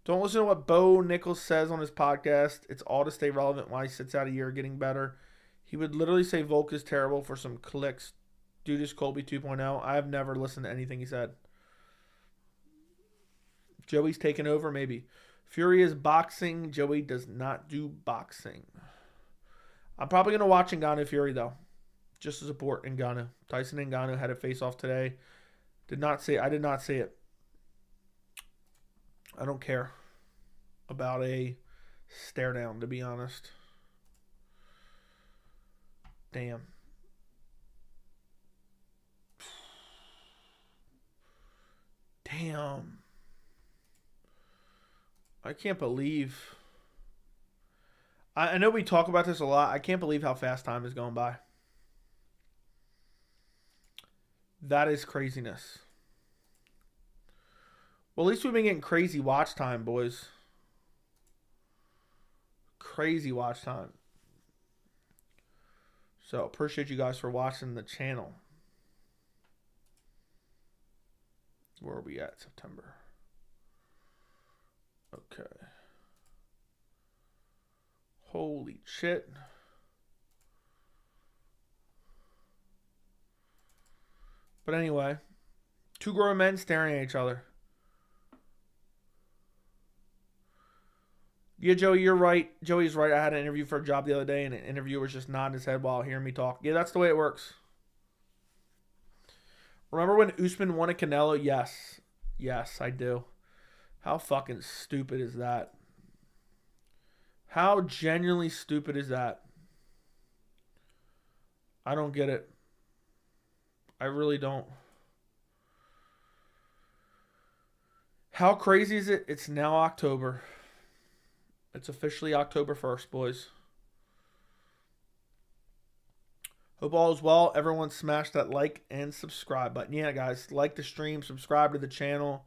Don't listen to what Bo Nichols says on his podcast. It's all to stay relevant while he sits out a year getting better. He would literally say Volk is terrible for some clicks. Dude is Colby 2.0. I have never listened to anything he said. Joey's taken over, maybe. Fury is boxing. Joey does not do boxing. I'm probably going to watch Ngannou Fury, though. Just to support Ngannou. Tyson Ngannou had a face-off today. I did not see it. I don't care about a stare down, to be honest. Damn. Damn. I can't believe. I know we talk about this a lot. I can't believe how fast time is going by. That is craziness. Well, at least we've been getting crazy watch time, boys. Crazy watch time. So, appreciate you guys for watching the channel. Where are we at? September. Okay. Holy shit. But anyway, two grown men staring at each other. Yeah, Joey, you're right. Joey's right. I had an interview for a job the other day, and an interviewer was just nodding his head while hearing me talk. Yeah, that's the way it works. Remember when Usman won at Canelo? Yes. Yes, I do. How fucking stupid is that? How genuinely stupid is that? I don't get it. I really don't. How crazy is it? It's now October. It's officially October 1st, boys. Hope all is well. Everyone smash that like and subscribe button. Yeah, guys, like the stream, subscribe to the channel.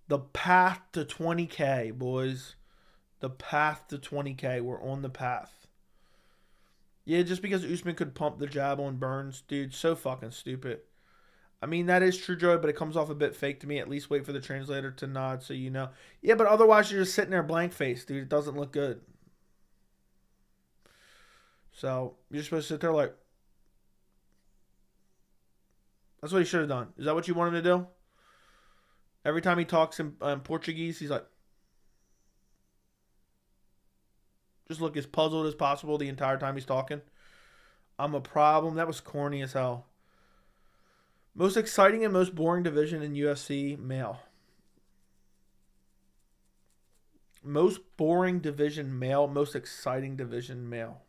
The path to 20K, boys. The path to 20K. We're on the path. Yeah, just because Usman could pump the jab on Burns, dude, so fucking stupid. I mean, that is true, Joey, but it comes off a bit fake to me. At least wait for the translator to nod so you know. Yeah, but otherwise you're just sitting there blank faced, dude. It doesn't look good. So, you're supposed to sit there like... That's what he should have done. Is that what you want him to do? Every time he talks in Portuguese, he's like... Just look as puzzled as possible the entire time he's talking. I'm a problem. That was corny as hell. Most exciting and most boring division in UFC, male. Most boring division, male. Most exciting division, male.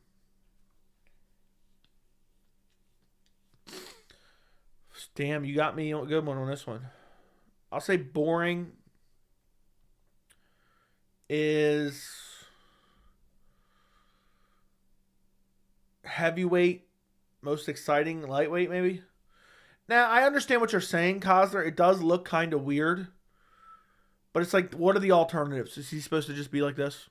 Damn, you got me a good one on this one. I'll say boring is heavyweight. Most exciting, lightweight maybe. Now, I understand what you're saying, Cosler. It does look kind of weird. But it's like, what are the alternatives? Is he supposed to just be like this?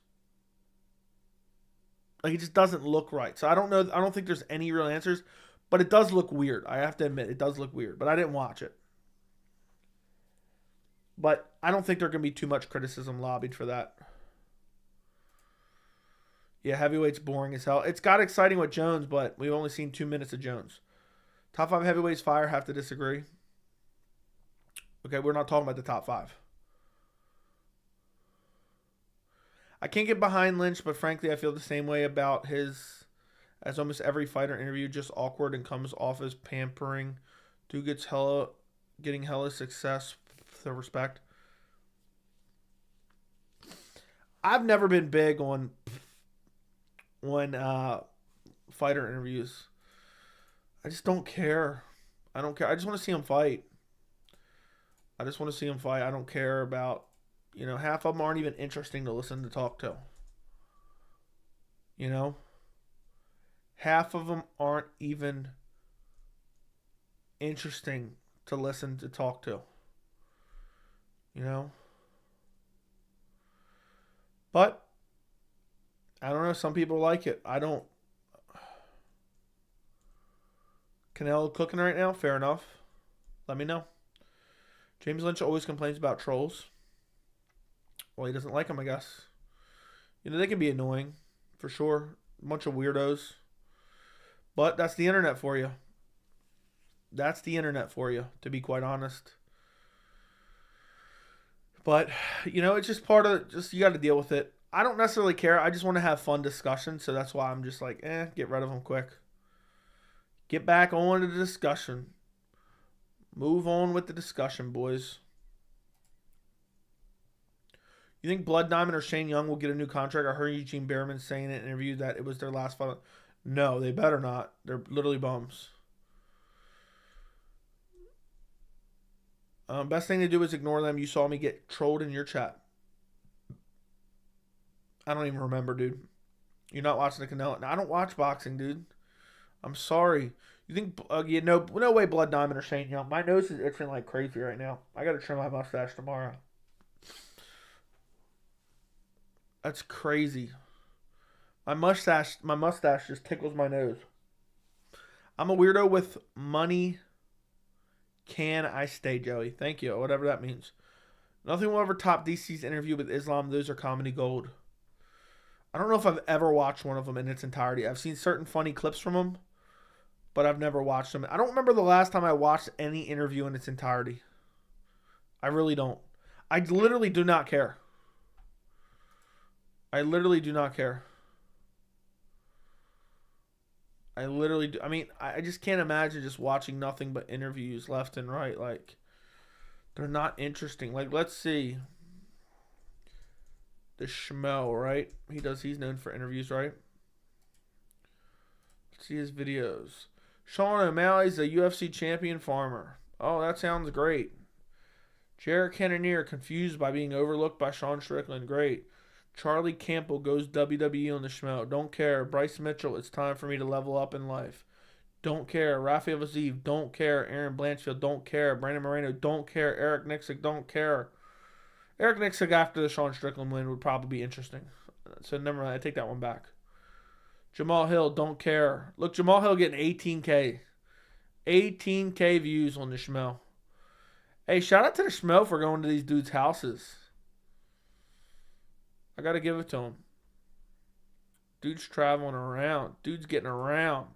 Like, it just doesn't look right. So I don't know. I don't think there's any real answers. But it does look weird. I have to admit, it does look weird. But I didn't watch it. But I don't think there's going to be too much criticism lobbied for that. Yeah, heavyweight's boring as hell. It's got exciting with Jones, but we've only seen 2 minutes of Jones. Top 5 heavyweights fire, have to disagree. Okay, we're not talking about the top 5. I can't get behind Lynch, but frankly, I feel the same way about his, as almost every fighter interview, just awkward and comes off as pampering. Dude gets getting hella success, the respect. I've never been big on fighter interviews. I just don't care. I don't care. I just want to see him fight. I don't care about, half of them aren't even interesting to listen to talk to. Half of them aren't even interesting to listen to talk to. But, I don't know. Some people like it. I don't. Canelo cooking right now? Fair enough. Let me know. James Lynch always complains about trolls. Well, he doesn't like them, I guess. They can be annoying, for sure. A bunch of weirdos. But that's the internet for you. That's the internet for you, to be quite honest. But, it's just part of, you got to deal with it. I don't necessarily care. I just want to have fun discussion, so that's why I'm just like, get rid of them quick. Get back on to the discussion. Move on with the discussion, boys. You think Blood Diamond or Shane Young will get a new contract? I heard Eugene Behrman saying in an interview that it was their last fight. No, they better not. They're literally bums. Best thing to do is ignore them. You saw me get trolled in your chat. I don't even remember, dude. You're not watching the Canelo. No, I don't watch boxing, dude. I'm sorry. You think, no way Blood Diamond or Shane Young. My nose is itching like crazy right now. I got to trim my mustache tomorrow. That's crazy. My mustache just tickles my nose. I'm a weirdo with money. Can I stay, Joey? Thank you. Whatever that means. Nothing will ever top DC's interview with Islam. Those are comedy gold. I don't know if I've ever watched one of them in its entirety. I've seen certain funny clips from them, but I've never watched them. I don't remember the last time I watched any interview in its entirety. I really don't. I literally do not care. I literally do not care. I literally do. I mean, I just can't imagine just watching nothing but interviews left and right. Like, they're not interesting. Like, let's see. The Schmo, right? He's known for interviews, right? Let's see his videos. Sean O'Malley's a UFC champion farmer. Oh, that sounds great. Jarrett Cannonier confused by being overlooked by Sean Strickland. Great. Charlie Campbell goes WWE on the Schmo. Don't care. Bryce Mitchell, it's time for me to level up in life. Don't care. Rafael Vazeev, don't care. Aaron Blanchfield, don't care. Brandon Moreno, don't care. Eric Nixick, don't care. Eric Nixick after the Sean Strickland win would probably be interesting. So never mind. I take that one back. Jamal Hill, don't care. Look, Jamal Hill getting 18K. 18K views on the Schmo. Hey, shout out to the Schmo for going to these dudes' houses. I got to give it to him. Dude's traveling around. Dude's getting around.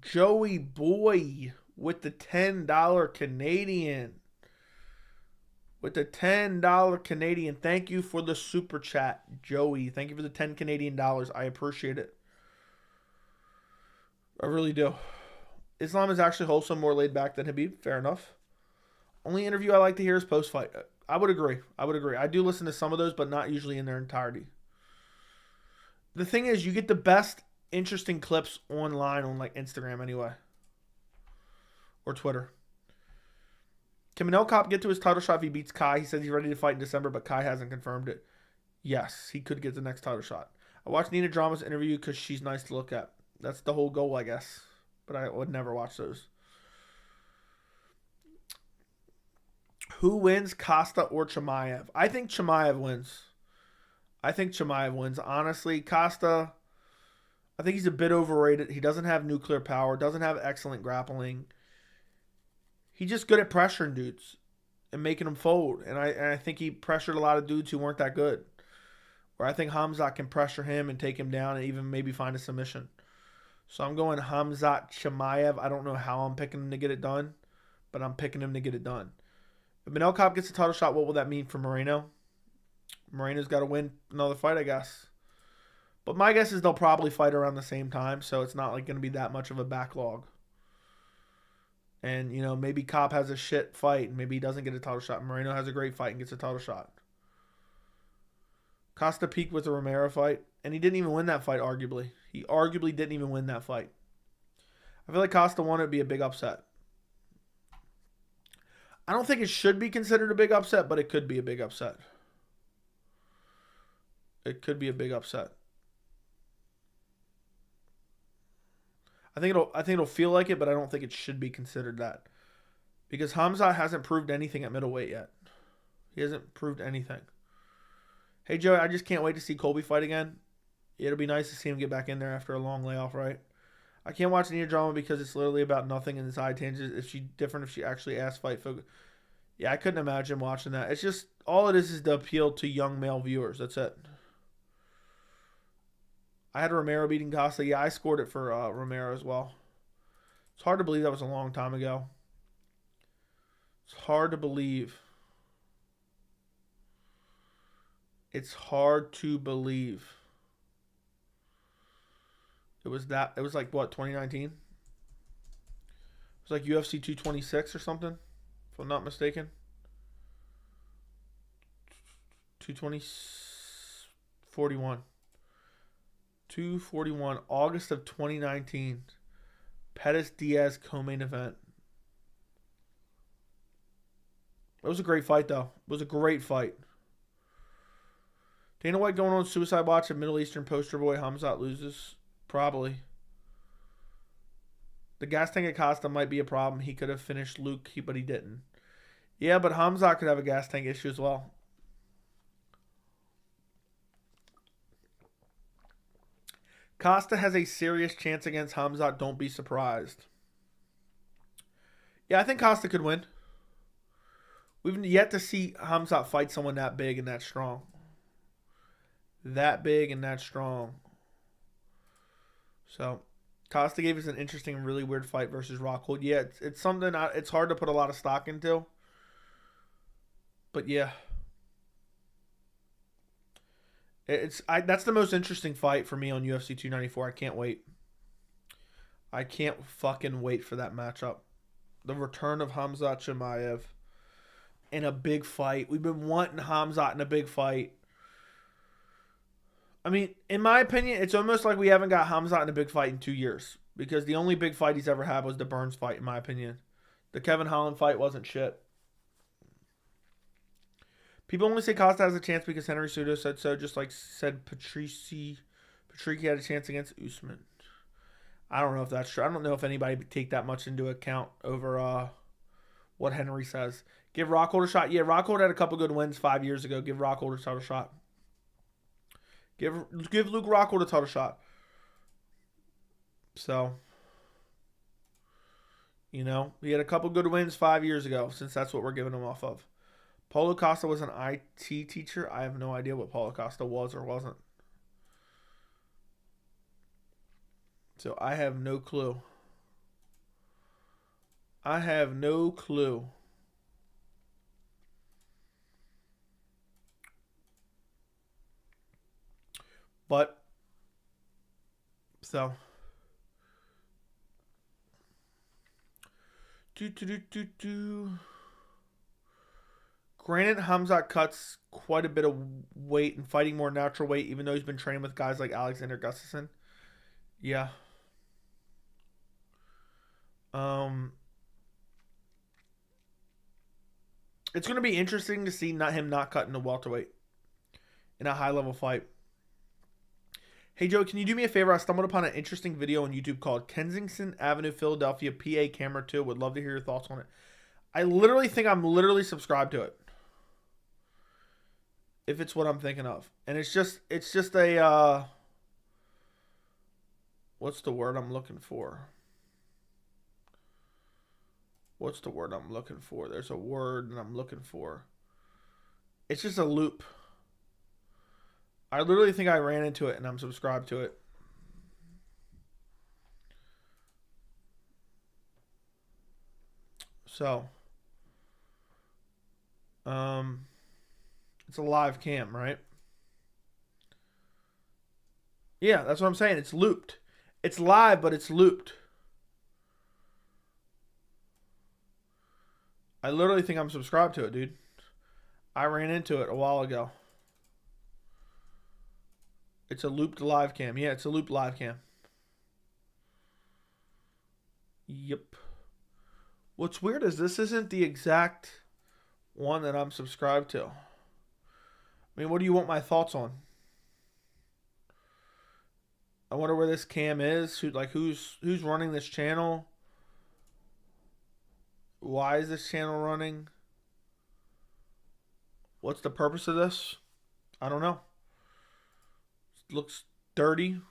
Joey Boy with the $10 Canadian. With the $10 Canadian. Thank you for the super chat, Joey. Thank you for the 10 Canadian dollars. I appreciate it. I really do. Islam is actually wholesome, more laid back than Habib. Fair enough. Only interview I like to hear is post-fight. I would agree. I do listen to some of those, but not usually in their entirety. The thing is, you get the best interesting clips online on like Instagram anyway. Or Twitter. Can Manel Kopp get to his title shot if he beats Kai? He says he's ready to fight in December, but Kai hasn't confirmed it. Yes, he could get the next title shot. I watched Nina Drama's interview because she's nice to look at. That's the whole goal, I guess. But I would never watch those. Who wins, Costa or Chimaev? I think Chimaev wins. Honestly, Costa, I think he's a bit overrated. He doesn't have nuclear power, doesn't have excellent grappling. He's just good at pressuring dudes and making them fold. And I think he pressured a lot of dudes who weren't that good. Where I think Khamzat can pressure him and take him down and even maybe find a submission. So I'm going Khamzat Chimaev. I don't know how I'm picking him to get it done, but I'm picking him to get it done. If Manel Kopp gets a title shot, what will that mean for Moreno? Moreno's got to win another fight, I guess. But my guess is they'll probably fight around the same time, so it's not like going to be that much of a backlog. And, you know, maybe Kopp has a shit fight and maybe he doesn't get a title shot. Moreno has a great fight and gets a title shot. Costa peaked with the Romero fight, and he didn't even win that fight, arguably. He arguably didn't even win that fight. I feel like Costa won it would be a big upset. I don't think it should be considered a big upset, but it could be a big upset. It could be a big upset. I think it'll feel like it, but I don't think it should be considered that. Because Khamzat hasn't proved anything at middleweight yet. He hasn't proved anything. Hey, Joey, I just can't wait to see Colby fight again. It'll be nice to see him get back in there after a long layoff, right? I can't watch Nina Drama because it's literally about nothing in side tangents. If she actually asked fight focus. Yeah, I couldn't imagine watching that. It's just, all it is to appeal to young male viewers. That's it. I had Romero beating Costa. Yeah, I scored it for Romero as well. It's hard to believe that was a long time ago. It's hard to believe. It's hard to believe. It was like, what, 2019? It was like UFC 226 or something, if I'm not mistaken. 241. 241, August of 2019. Pettis Diaz co-main event. It was a great fight, though. It was a great fight. Dana White going on suicide watch. A Middle Eastern poster boy. Khamzat loses. Probably. The gas tank at Costa might be a problem. He could have finished Luke, but he didn't. Yeah, but Khamzat could have a gas tank issue as well. Costa has a serious chance against Khamzat. Don't be surprised. Yeah, I think Costa could win. We've yet to see Khamzat fight someone that big and that strong. That big and that strong. So, Costa gave us an interesting and really weird fight versus Rockhold. Yeah, it's something it's hard to put a lot of stock into. But yeah, That's the most interesting fight for me on UFC 294. I can't wait. I can't fucking wait for that matchup. The return of Khamzat Chimaev in a big fight. We've been wanting Khamzat in a big fight. I mean, in my opinion, it's almost like we haven't got Khamzat in a big fight in 2 years. Because the only big fight he's ever had was the Burns fight, in my opinion. The Kevin Holland fight wasn't shit. People only say Costa has a chance because Henry Cejudo said so, just like said Patrici had a chance against Usman. I don't know if that's true. I don't know if anybody would take that much into account over what Henry says. Give Rockhold a shot. Yeah, Rockhold had a couple good wins 5 years ago. Give Rockhold a title shot. Give Luke Rockhold a title shot. So, you know, he had a couple good wins 5 years ago, since that's what we're giving him off of. Paulo Costa was an IT teacher. I have no idea what Paulo Costa was or wasn't. So I have no clue. I have no clue. But, so. Granted, Khamzat cuts quite a bit of weight and fighting more natural weight, even though he's been training with guys like Alexander Gustafsson. Yeah. It's going to be interesting to see him not cutting the welterweight in a high-level fight. Hey, Joe, can you do me a favor? I stumbled upon an interesting video on YouTube called Kensington Avenue, Philadelphia, PA Camera 2. Would love to hear your thoughts on it. I literally think I'm subscribed to it. If it's what I'm thinking of. And it's just a, what's the word I'm looking for? What's the word I'm looking for? There's a word that I'm looking for. It's just a loop. I literally think I ran into it and I'm subscribed to it. So, it's a live cam, right? Yeah, that's what I'm saying. It's looped. It's live, but it's looped. I literally think I'm subscribed to it, dude. I ran into it a while ago. It's a looped live cam. Yeah, it's a looped live cam. Yep. What's weird is this isn't the exact one that I'm subscribed to. I mean, what do you want my thoughts on? I wonder where this cam is. Who's running this channel? Why is this channel running? What's the purpose of this? I don't know. It looks dirty.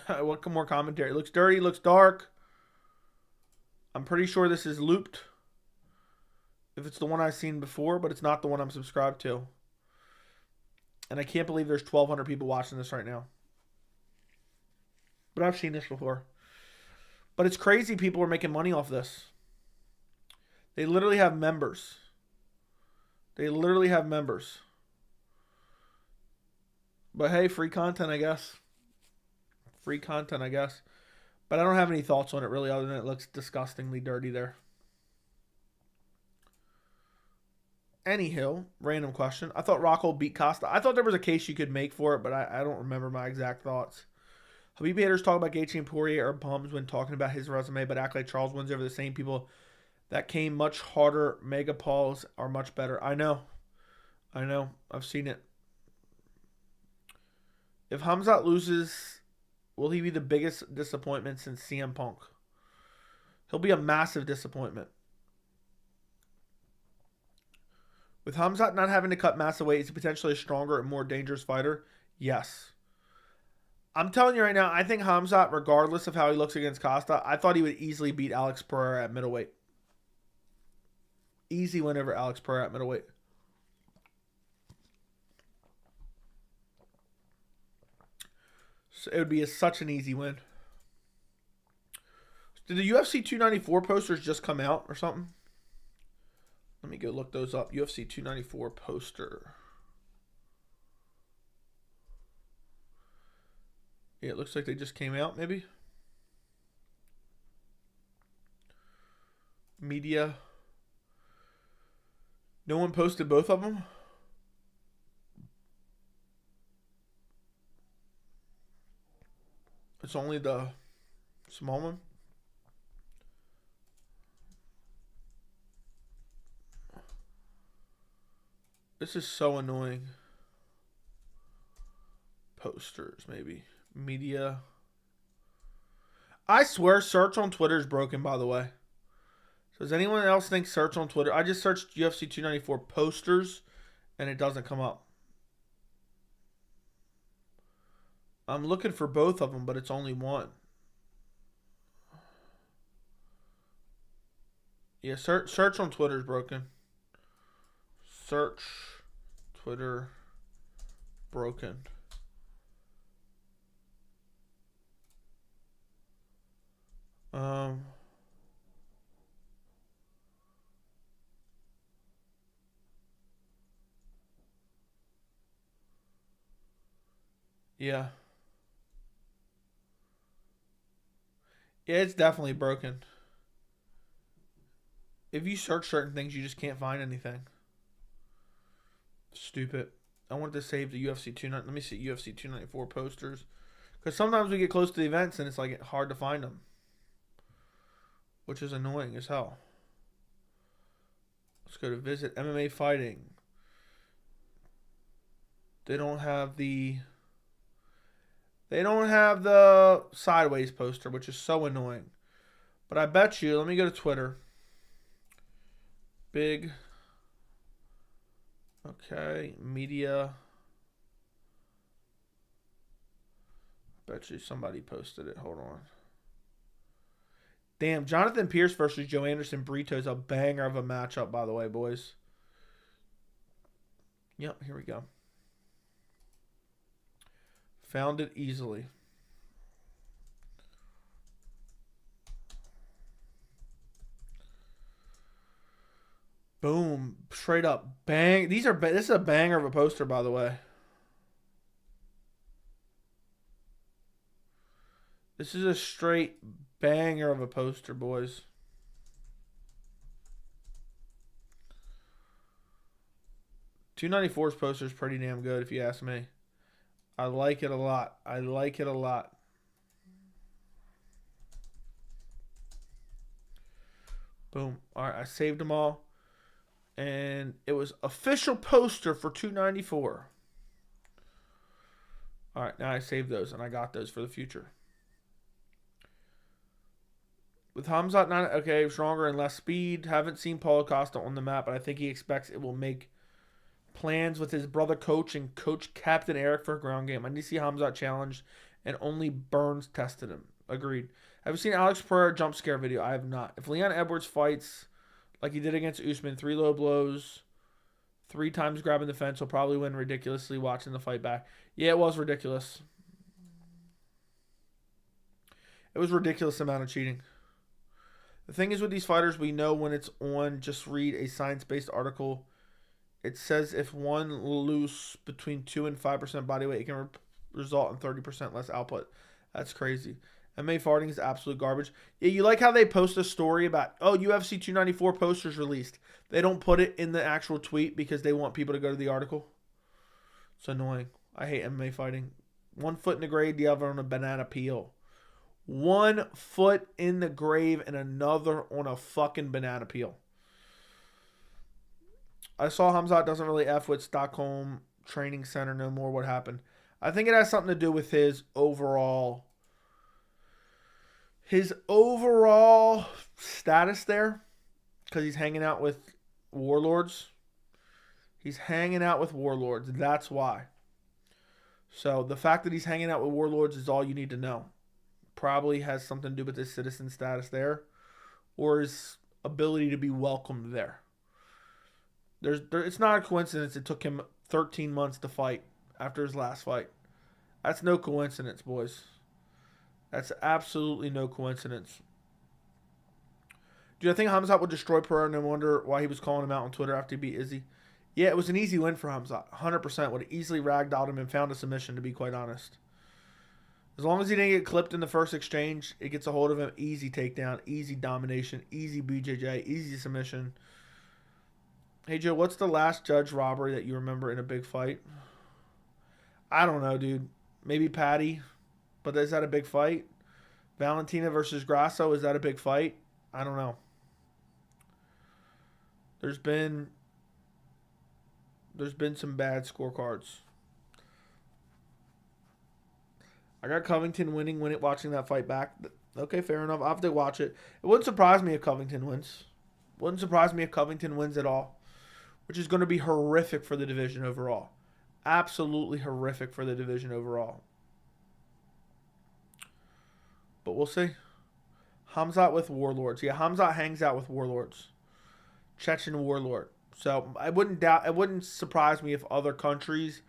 What more commentary? It looks dirty, looks dark. I'm pretty sure this is looped. If it's the one I've seen before, but it's not the one I'm subscribed to. And I can't believe there's 1,200 people watching this right now. But I've seen this before. But it's crazy people are making money off this. They literally have members. They literally have members. But hey, free content, I guess. Free content, I guess. But I don't have any thoughts on it really, other than it looks disgustingly dirty there. Anyhow, random question. I thought Rockhold beat Costa. I thought there was a case you could make for it, but I don't remember my exact thoughts. Habib haters talk about Gaethje and Poirier are bums when talking about his resume, but act like Charles wins over the same people that came much harder. Mega Pauls are much better. I know. I've seen it. If Khamzat loses, will he be the biggest disappointment since CM Punk? He'll be a massive disappointment. With Khamzat not having to cut massive weight, is he potentially a stronger and more dangerous fighter? Yes. I'm telling you right now, I think Khamzat, regardless of how he looks against Costa, I thought he would easily beat Alex Pereira at middleweight. Easy win over Alex Pereira at middleweight. So it would be such an easy win. Did the UFC 294 posters just come out or something? Let me go look those up. UFC 294 poster. Yeah, it looks like they just came out, maybe. Media. No one posted both of them? It's only the small one? This is so annoying. Posters, maybe. Media. I swear search on Twitter is broken, by the way. So does anyone else think search on Twitter? I just searched UFC 294 posters, and it doesn't come up. I'm looking for both of them, but it's only one. Yeah, search on Twitter is broken. Search Twitter broken. Yeah. Yeah, it's definitely broken. If you search certain things, you just can't find anything. Stupid. I want to save the UFC 290. Let me see UFC 294 posters. Because sometimes we get close to the events and it's like hard to find them. Which is annoying as hell. Let's go to visit MMA fighting. They don't have the sideways poster, which is so annoying. But I bet you, let me go to Twitter. Big. Okay, media. I bet you somebody posted it. Hold on. Damn, Jonathan Pierce versus Joe Anderson Brito is a banger of a matchup, by the way, boys. Yep, here we go. Found it easily. Boom. Straight up. Bang. This is a banger of a poster, by the way. This is a straight banger of a poster, boys. $294's poster is pretty damn good, if you ask me. I like it a lot. I like it a lot. Boom. All right, I saved them all. And it was official poster for $294. All right, now I saved those, and I got those for the future. With Khamzat, not okay, stronger and less speed. Haven't seen Paulo Costa on the map, but I think he expects it will make plans with his brother coach and coach Captain Eric for a ground game. I need to see Khamzat challenged, and only Burns tested him. Agreed. Have you seen Alex Pereira jump scare video? I have not. If Leon Edwards fights like he did against Usman, 3 low blows, 3 times grabbing the fence, he'll probably win ridiculously watching the fight back. Yeah, it was ridiculous. It was a ridiculous amount of cheating. The thing is with these fighters, we know when it's on. Just read a science-based article. It says if one lose between 2 and 5% body weight, it can result in 30% less output. That's crazy. MMA farting is absolute garbage. Yeah, you like how they post a story about, oh, UFC 294 posters released. They don't put it in the actual tweet because they want people to go to the article. It's annoying. I hate MMA fighting. 1 foot in the grave, the other on a banana peel. 1 foot in the grave and another on a fucking banana peel. I saw Khamzat doesn't really F with Stockholm Training Center no more. What happened? I think it has something to do with his overall status there, because he's hanging out with warlords. He's hanging out with warlords. That's why. So the fact that he's hanging out with warlords is all you need to know. Probably has something to do with his citizen status there, or his ability to be welcomed there. It's not a coincidence it took him 13 months to fight after his last fight. That's no coincidence, boys. That's absolutely no coincidence. Do you think Khamzat would destroy Pereira? No wonder why he was calling him out on Twitter after he beat Izzy. Yeah, it was an easy win for Khamzat. 100% would have easily ragdolled him and found a submission, to be quite honest. As long as he didn't get clipped in the first exchange, it gets a hold of him. Easy takedown, easy domination, easy BJJ, easy submission. Hey, Joe, what's the last judge robbery that you remember in a big fight? I don't know, dude. Maybe Patty, but is that a big fight? Valentina versus Grasso, is that a big fight? I don't know. There's been some bad scorecards. I got Covington winning when watching that fight back. Okay, fair enough. I'll have to watch it. It wouldn't surprise me if Covington wins. Wouldn't surprise me if Covington wins at all, which is going to be horrific for the division overall. Absolutely horrific for the division overall. But we'll see. Khamzat with Warlords. Yeah, Khamzat hangs out with Warlords. Chechen Warlord. So I wouldn't surprise me if other countries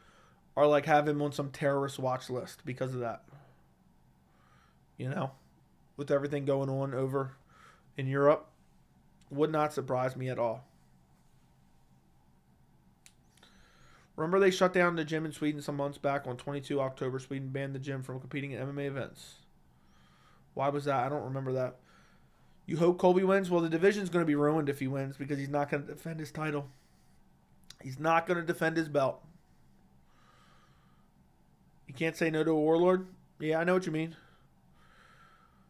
are like have him on some terrorist watch list because of that. You know, with everything going on over in Europe, would not surprise me at all. Remember they shut down the gym in Sweden some months back on 22 October. Sweden banned the gym from competing in MMA events. Why was that? I don't remember that. You hope Colby wins? Well, the division's going to be ruined if he wins because he's not going to defend his title. He's not going to defend his belt. You can't say no to a Warlord? Yeah, I know what you mean.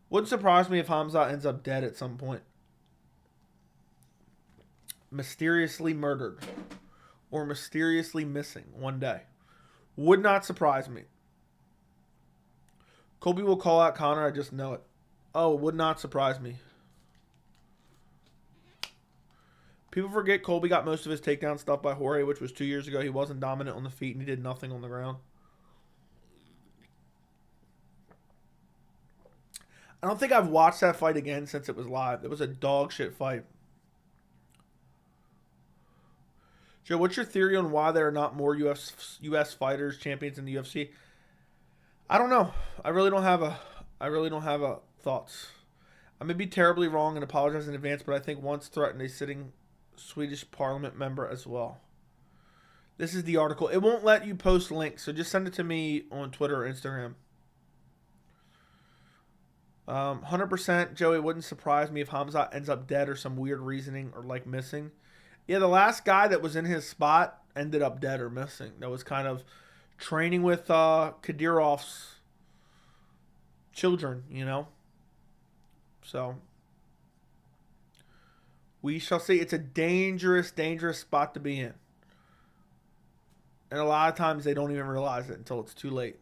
Wouldn't surprise me if Khamzat ends up dead at some point. Mysteriously murdered. Or mysteriously missing one day. Would not surprise me. Colby will call out Conor, I just know it. Oh, would not surprise me. People forget Colby got most of his takedown stuff by Jorge, which was 2 years ago. He wasn't dominant on the feet and he did nothing on the ground. I don't think I've watched that fight again since it was live. It was a dog shit fight. Joe, what's your theory on why there are not more US fighters champions in the UFC? I don't know. I really don't have a thoughts. I may be terribly wrong and apologize in advance, but I think once threatened a sitting Swedish parliament member as well. This is the article. It won't let you post links, so just send it to me on Twitter or Instagram. 100% Joey, wouldn't surprise me if Khamzat ends up dead or some weird reasoning or like missing. Yeah, the last guy that was in his spot ended up dead or missing. That was kind of training with Kadyrov's children, you know. So we shall see. It's a dangerous, dangerous spot to be in. And a lot of times they don't even realize it until it's too late.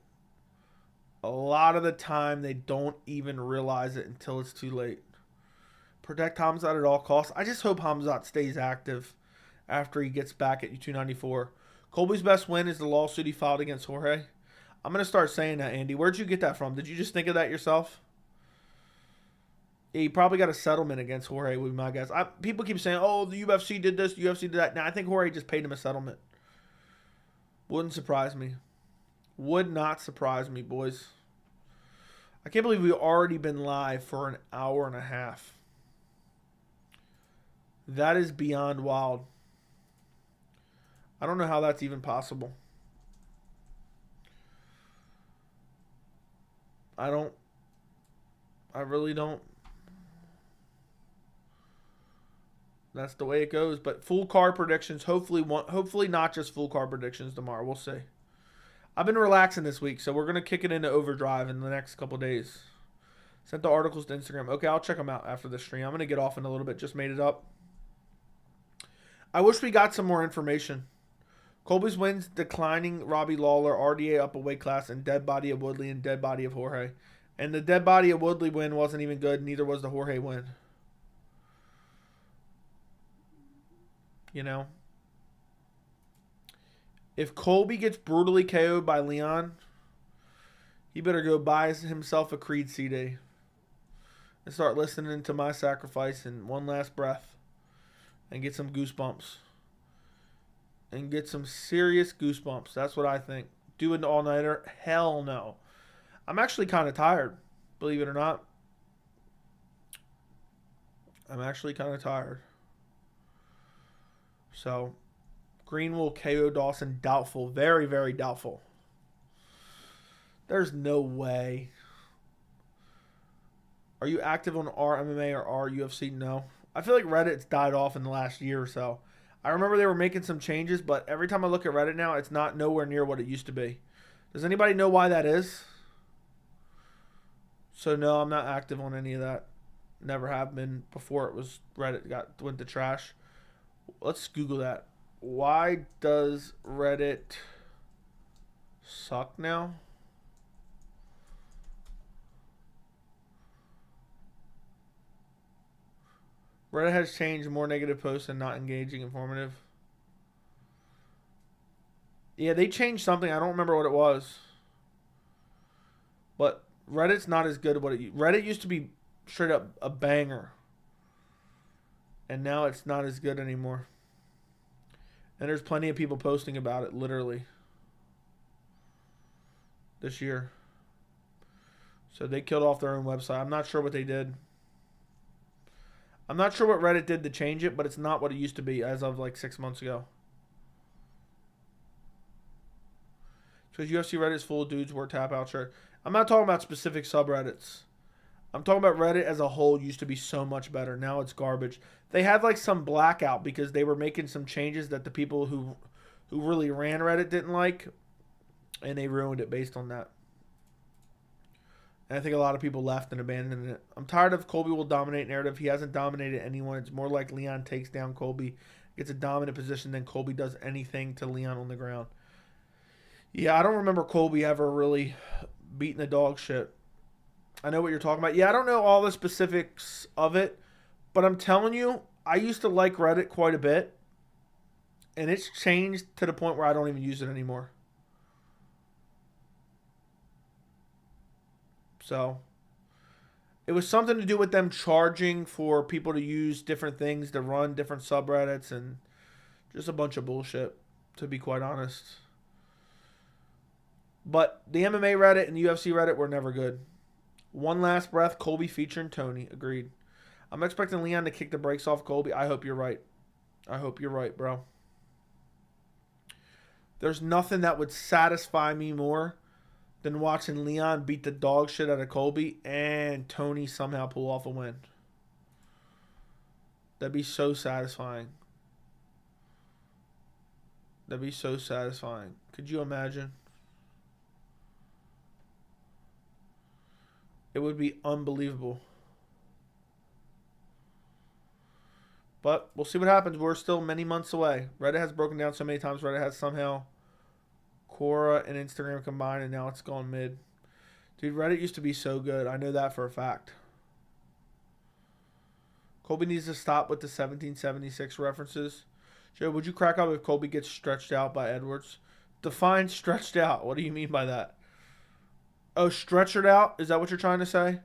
A lot of the time they don't even realize it until it's too late. Protect Khamzat at all costs. I just hope Khamzat stays active after he gets back at 294. Colby's best win is the lawsuit he filed against Jorge. I'm going to start saying that, Andy. Where'd you get that from? Did you just think of that yourself? Yeah, he probably got a settlement against Jorge, would be my guess. People keep saying, oh, the UFC did this, the UFC did that. Now, I think Jorge just paid him a settlement. Wouldn't surprise me. Would not surprise me, boys. I can't believe we've already been live for an hour and a half. That is beyond wild. I don't know how that's even possible. I really don't. That's the way it goes. But full card predictions, hopefully not just full card predictions tomorrow. We'll see. I've been relaxing this week, so we're going to kick it into overdrive in the next couple days. Sent the articles to Instagram. Okay, I'll check them out after the stream. I'm going to get off in a little bit. Just made it up. I wish we got some more information. Colby's wins declining Robbie Lawler, RDA up a weight class, and dead body of Woodley and dead body of Jorge. And the dead body of Woodley win wasn't even good. Neither was the Jorge win. You know? If Colby gets brutally KO'd by Leon, he better go buy himself a Creed CD and start listening to My Sacrifice and One Last Breath and get some goosebumps. And get some serious goosebumps. That's what I think. Do an all-nighter? Hell no. I'm actually kind of tired, believe it or not. I'm actually kind of tired. So, Green will KO Dawson. Doubtful. Very, very doubtful. There's no way. Are you active on R MMA or R UFC? No. I feel like Reddit's died off in the last year or so. I remember they were making some changes, but every time I look at Reddit now, it's not nowhere near what it used to be. Does anybody know why that is? So no, I'm not active on any of that. Never have been before it was Reddit went to trash. Let's Google that. Why does Reddit suck now? Reddit has changed, more negative posts and not engaging, informative. Yeah, they changed something. I don't remember what it was. But Reddit's not as good as what it Reddit used to be straight up a banger. And now it's not as good anymore. And there's plenty of people posting about it, literally, this year. So they killed off their own website. I'm not sure what they did. I'm not sure what Reddit did to change it, but it's not what it used to be as of like 6 months ago. Because UFC Reddit is full of dudes who wear tap out shirt. I'm not talking about specific subreddits. I'm talking about Reddit as a whole used to be so much better. Now it's garbage. They had like some blackout because they were making some changes that the people who really ran Reddit didn't like. And they ruined it based on that. And I think a lot of people left and abandoned it. I'm tired of Colby will dominate narrative. He hasn't dominated anyone. It's more like Leon takes down Colby, gets a dominant position, then Colby does anything to Leon on the ground. Yeah, I don't remember Colby ever really beating the dog shit. I know what you're talking about. Yeah, I don't know all the specifics of it, but I'm telling you, I used to like Reddit quite a bit, and it's changed to the point where I don't even use it anymore. So, it was something to do with them charging for people to use different things to run different subreddits and just a bunch of bullshit, to be quite honest. But the MMA Reddit and the UFC Reddit were never good. One last breath, Colby featuring Tony. Agreed. I'm expecting Leon to kick the brakes off Colby. I hope you're right. I hope you're right, bro. There's nothing that would satisfy me more than watching Leon beat the dog shit out of Colby and Tony somehow pull off a win. That'd be so satisfying. That'd be so satisfying. Could you imagine? It would be unbelievable. But we'll see what happens. We're still many months away. Reddit has broken down so many times. Reddit has somehow Quora and Instagram combined, and now it's gone mid. Dude, Reddit used to be so good. I know that for a fact. Colby needs to stop with the 1776 references. Joe, would you crack up if Colby gets stretched out by Edwards? Define stretched out. What do you mean by that? Oh, stretchered out? Is that what you're trying to say?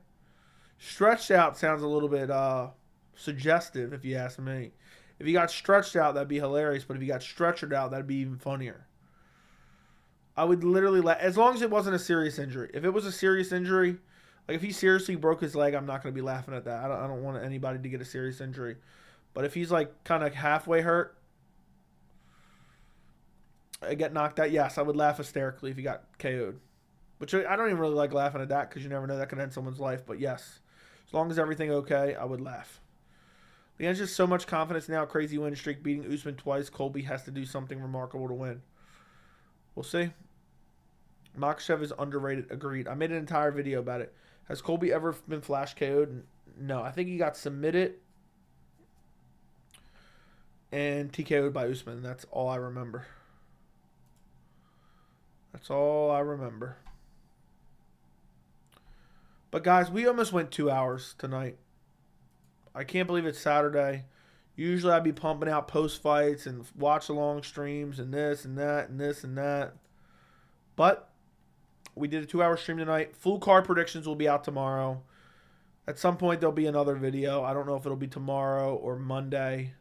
Stretched out sounds a little bit suggestive, if you ask me. If he got stretched out, that'd be hilarious. But if he got stretchered out, that'd be even funnier. I would literally as long as it wasn't a serious injury. If it was a serious injury, like if he seriously broke his leg, I'm not going to be laughing at that. I don't want anybody to get a serious injury. But if he's like kind of halfway hurt, I get knocked out, yes, I would laugh hysterically if he got KO'd. Which I don't even really like laughing at that because you never know, that could end someone's life. But yes, as long as everything okay, I would laugh. Leon's just so much confidence now. Crazy win streak, beating Usman twice. Colby has to do something remarkable to win. We'll see. Makhachev is underrated. Agreed. I made an entire video about it. Has Colby ever been flash KO'd? No. I think he got submitted and TKO'd by Usman. That's all I remember. That's all I remember. But guys, we almost went 2 hours tonight. I can't believe it's Saturday. Usually I'd be pumping out post-fights and watch-along streams and this and that and this and that. But we did a 2-hour stream tonight. Full card predictions will be out tomorrow. At some point there'll be another video. I don't know if it'll be tomorrow or Monday.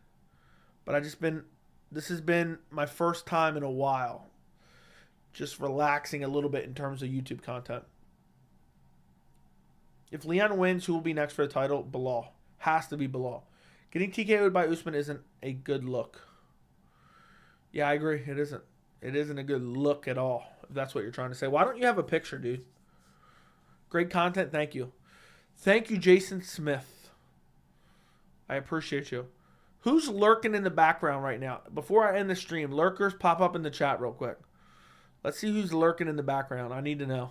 But this has been my first time in a while just relaxing a little bit in terms of YouTube content. If Leon wins, who will be next for the title? Bilal. Has to be Bilal. Getting TKO'd by Usman isn't a good look. Yeah, I agree. It isn't. It isn't a good look at all, if that's what you're trying to say. Why don't you have a picture, dude? Great content. Thank you. Thank you, Jason Smith. I appreciate you. Who's lurking in the background right now? Before I end the stream, lurkers, pop up in the chat real quick. Let's see who's lurking in the background. I need to know.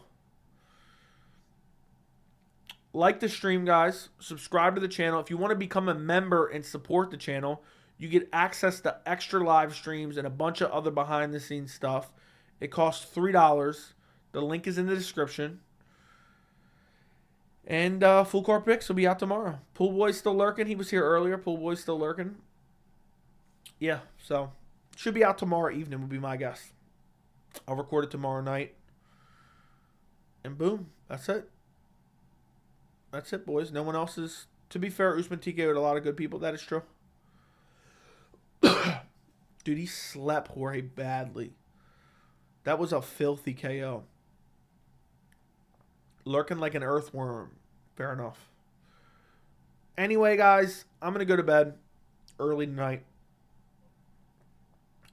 Like the stream, guys. Subscribe to the channel. If you want to become a member and support the channel, you get access to extra live streams and a bunch of other behind-the-scenes stuff. It costs $3. The link is in the description. And Full Court Picks will be out tomorrow. Pool Boy's still lurking. He was here earlier. Pool Boy's still lurking. Yeah, so should be out tomorrow evening would be my guess. I'll record it tomorrow night. And boom, that's it. That's it, boys. No one else is. To be fair, Usman TKO'd a lot of good people. That is true. Dude, he slept Jorge badly. That was a filthy KO. Lurking like an earthworm. Fair enough. Anyway, guys, I'm going to go to bed early tonight.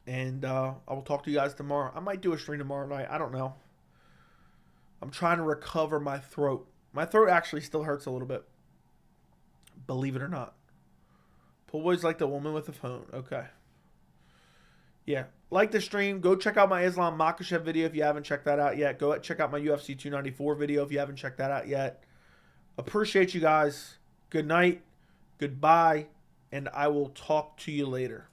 And I will talk to you guys tomorrow. I might do a stream tomorrow night. I don't know. I'm trying to recover my throat. My throat actually still hurts a little bit. Believe it or not. Pool Boy's like the woman with the phone. Okay. Yeah. Like the stream. Go check out my Islam Makhachev video if you haven't checked that out yet. Go check out my UFC 294 video if you haven't checked that out yet. Appreciate you guys. Good night. Goodbye. And I will talk to you later.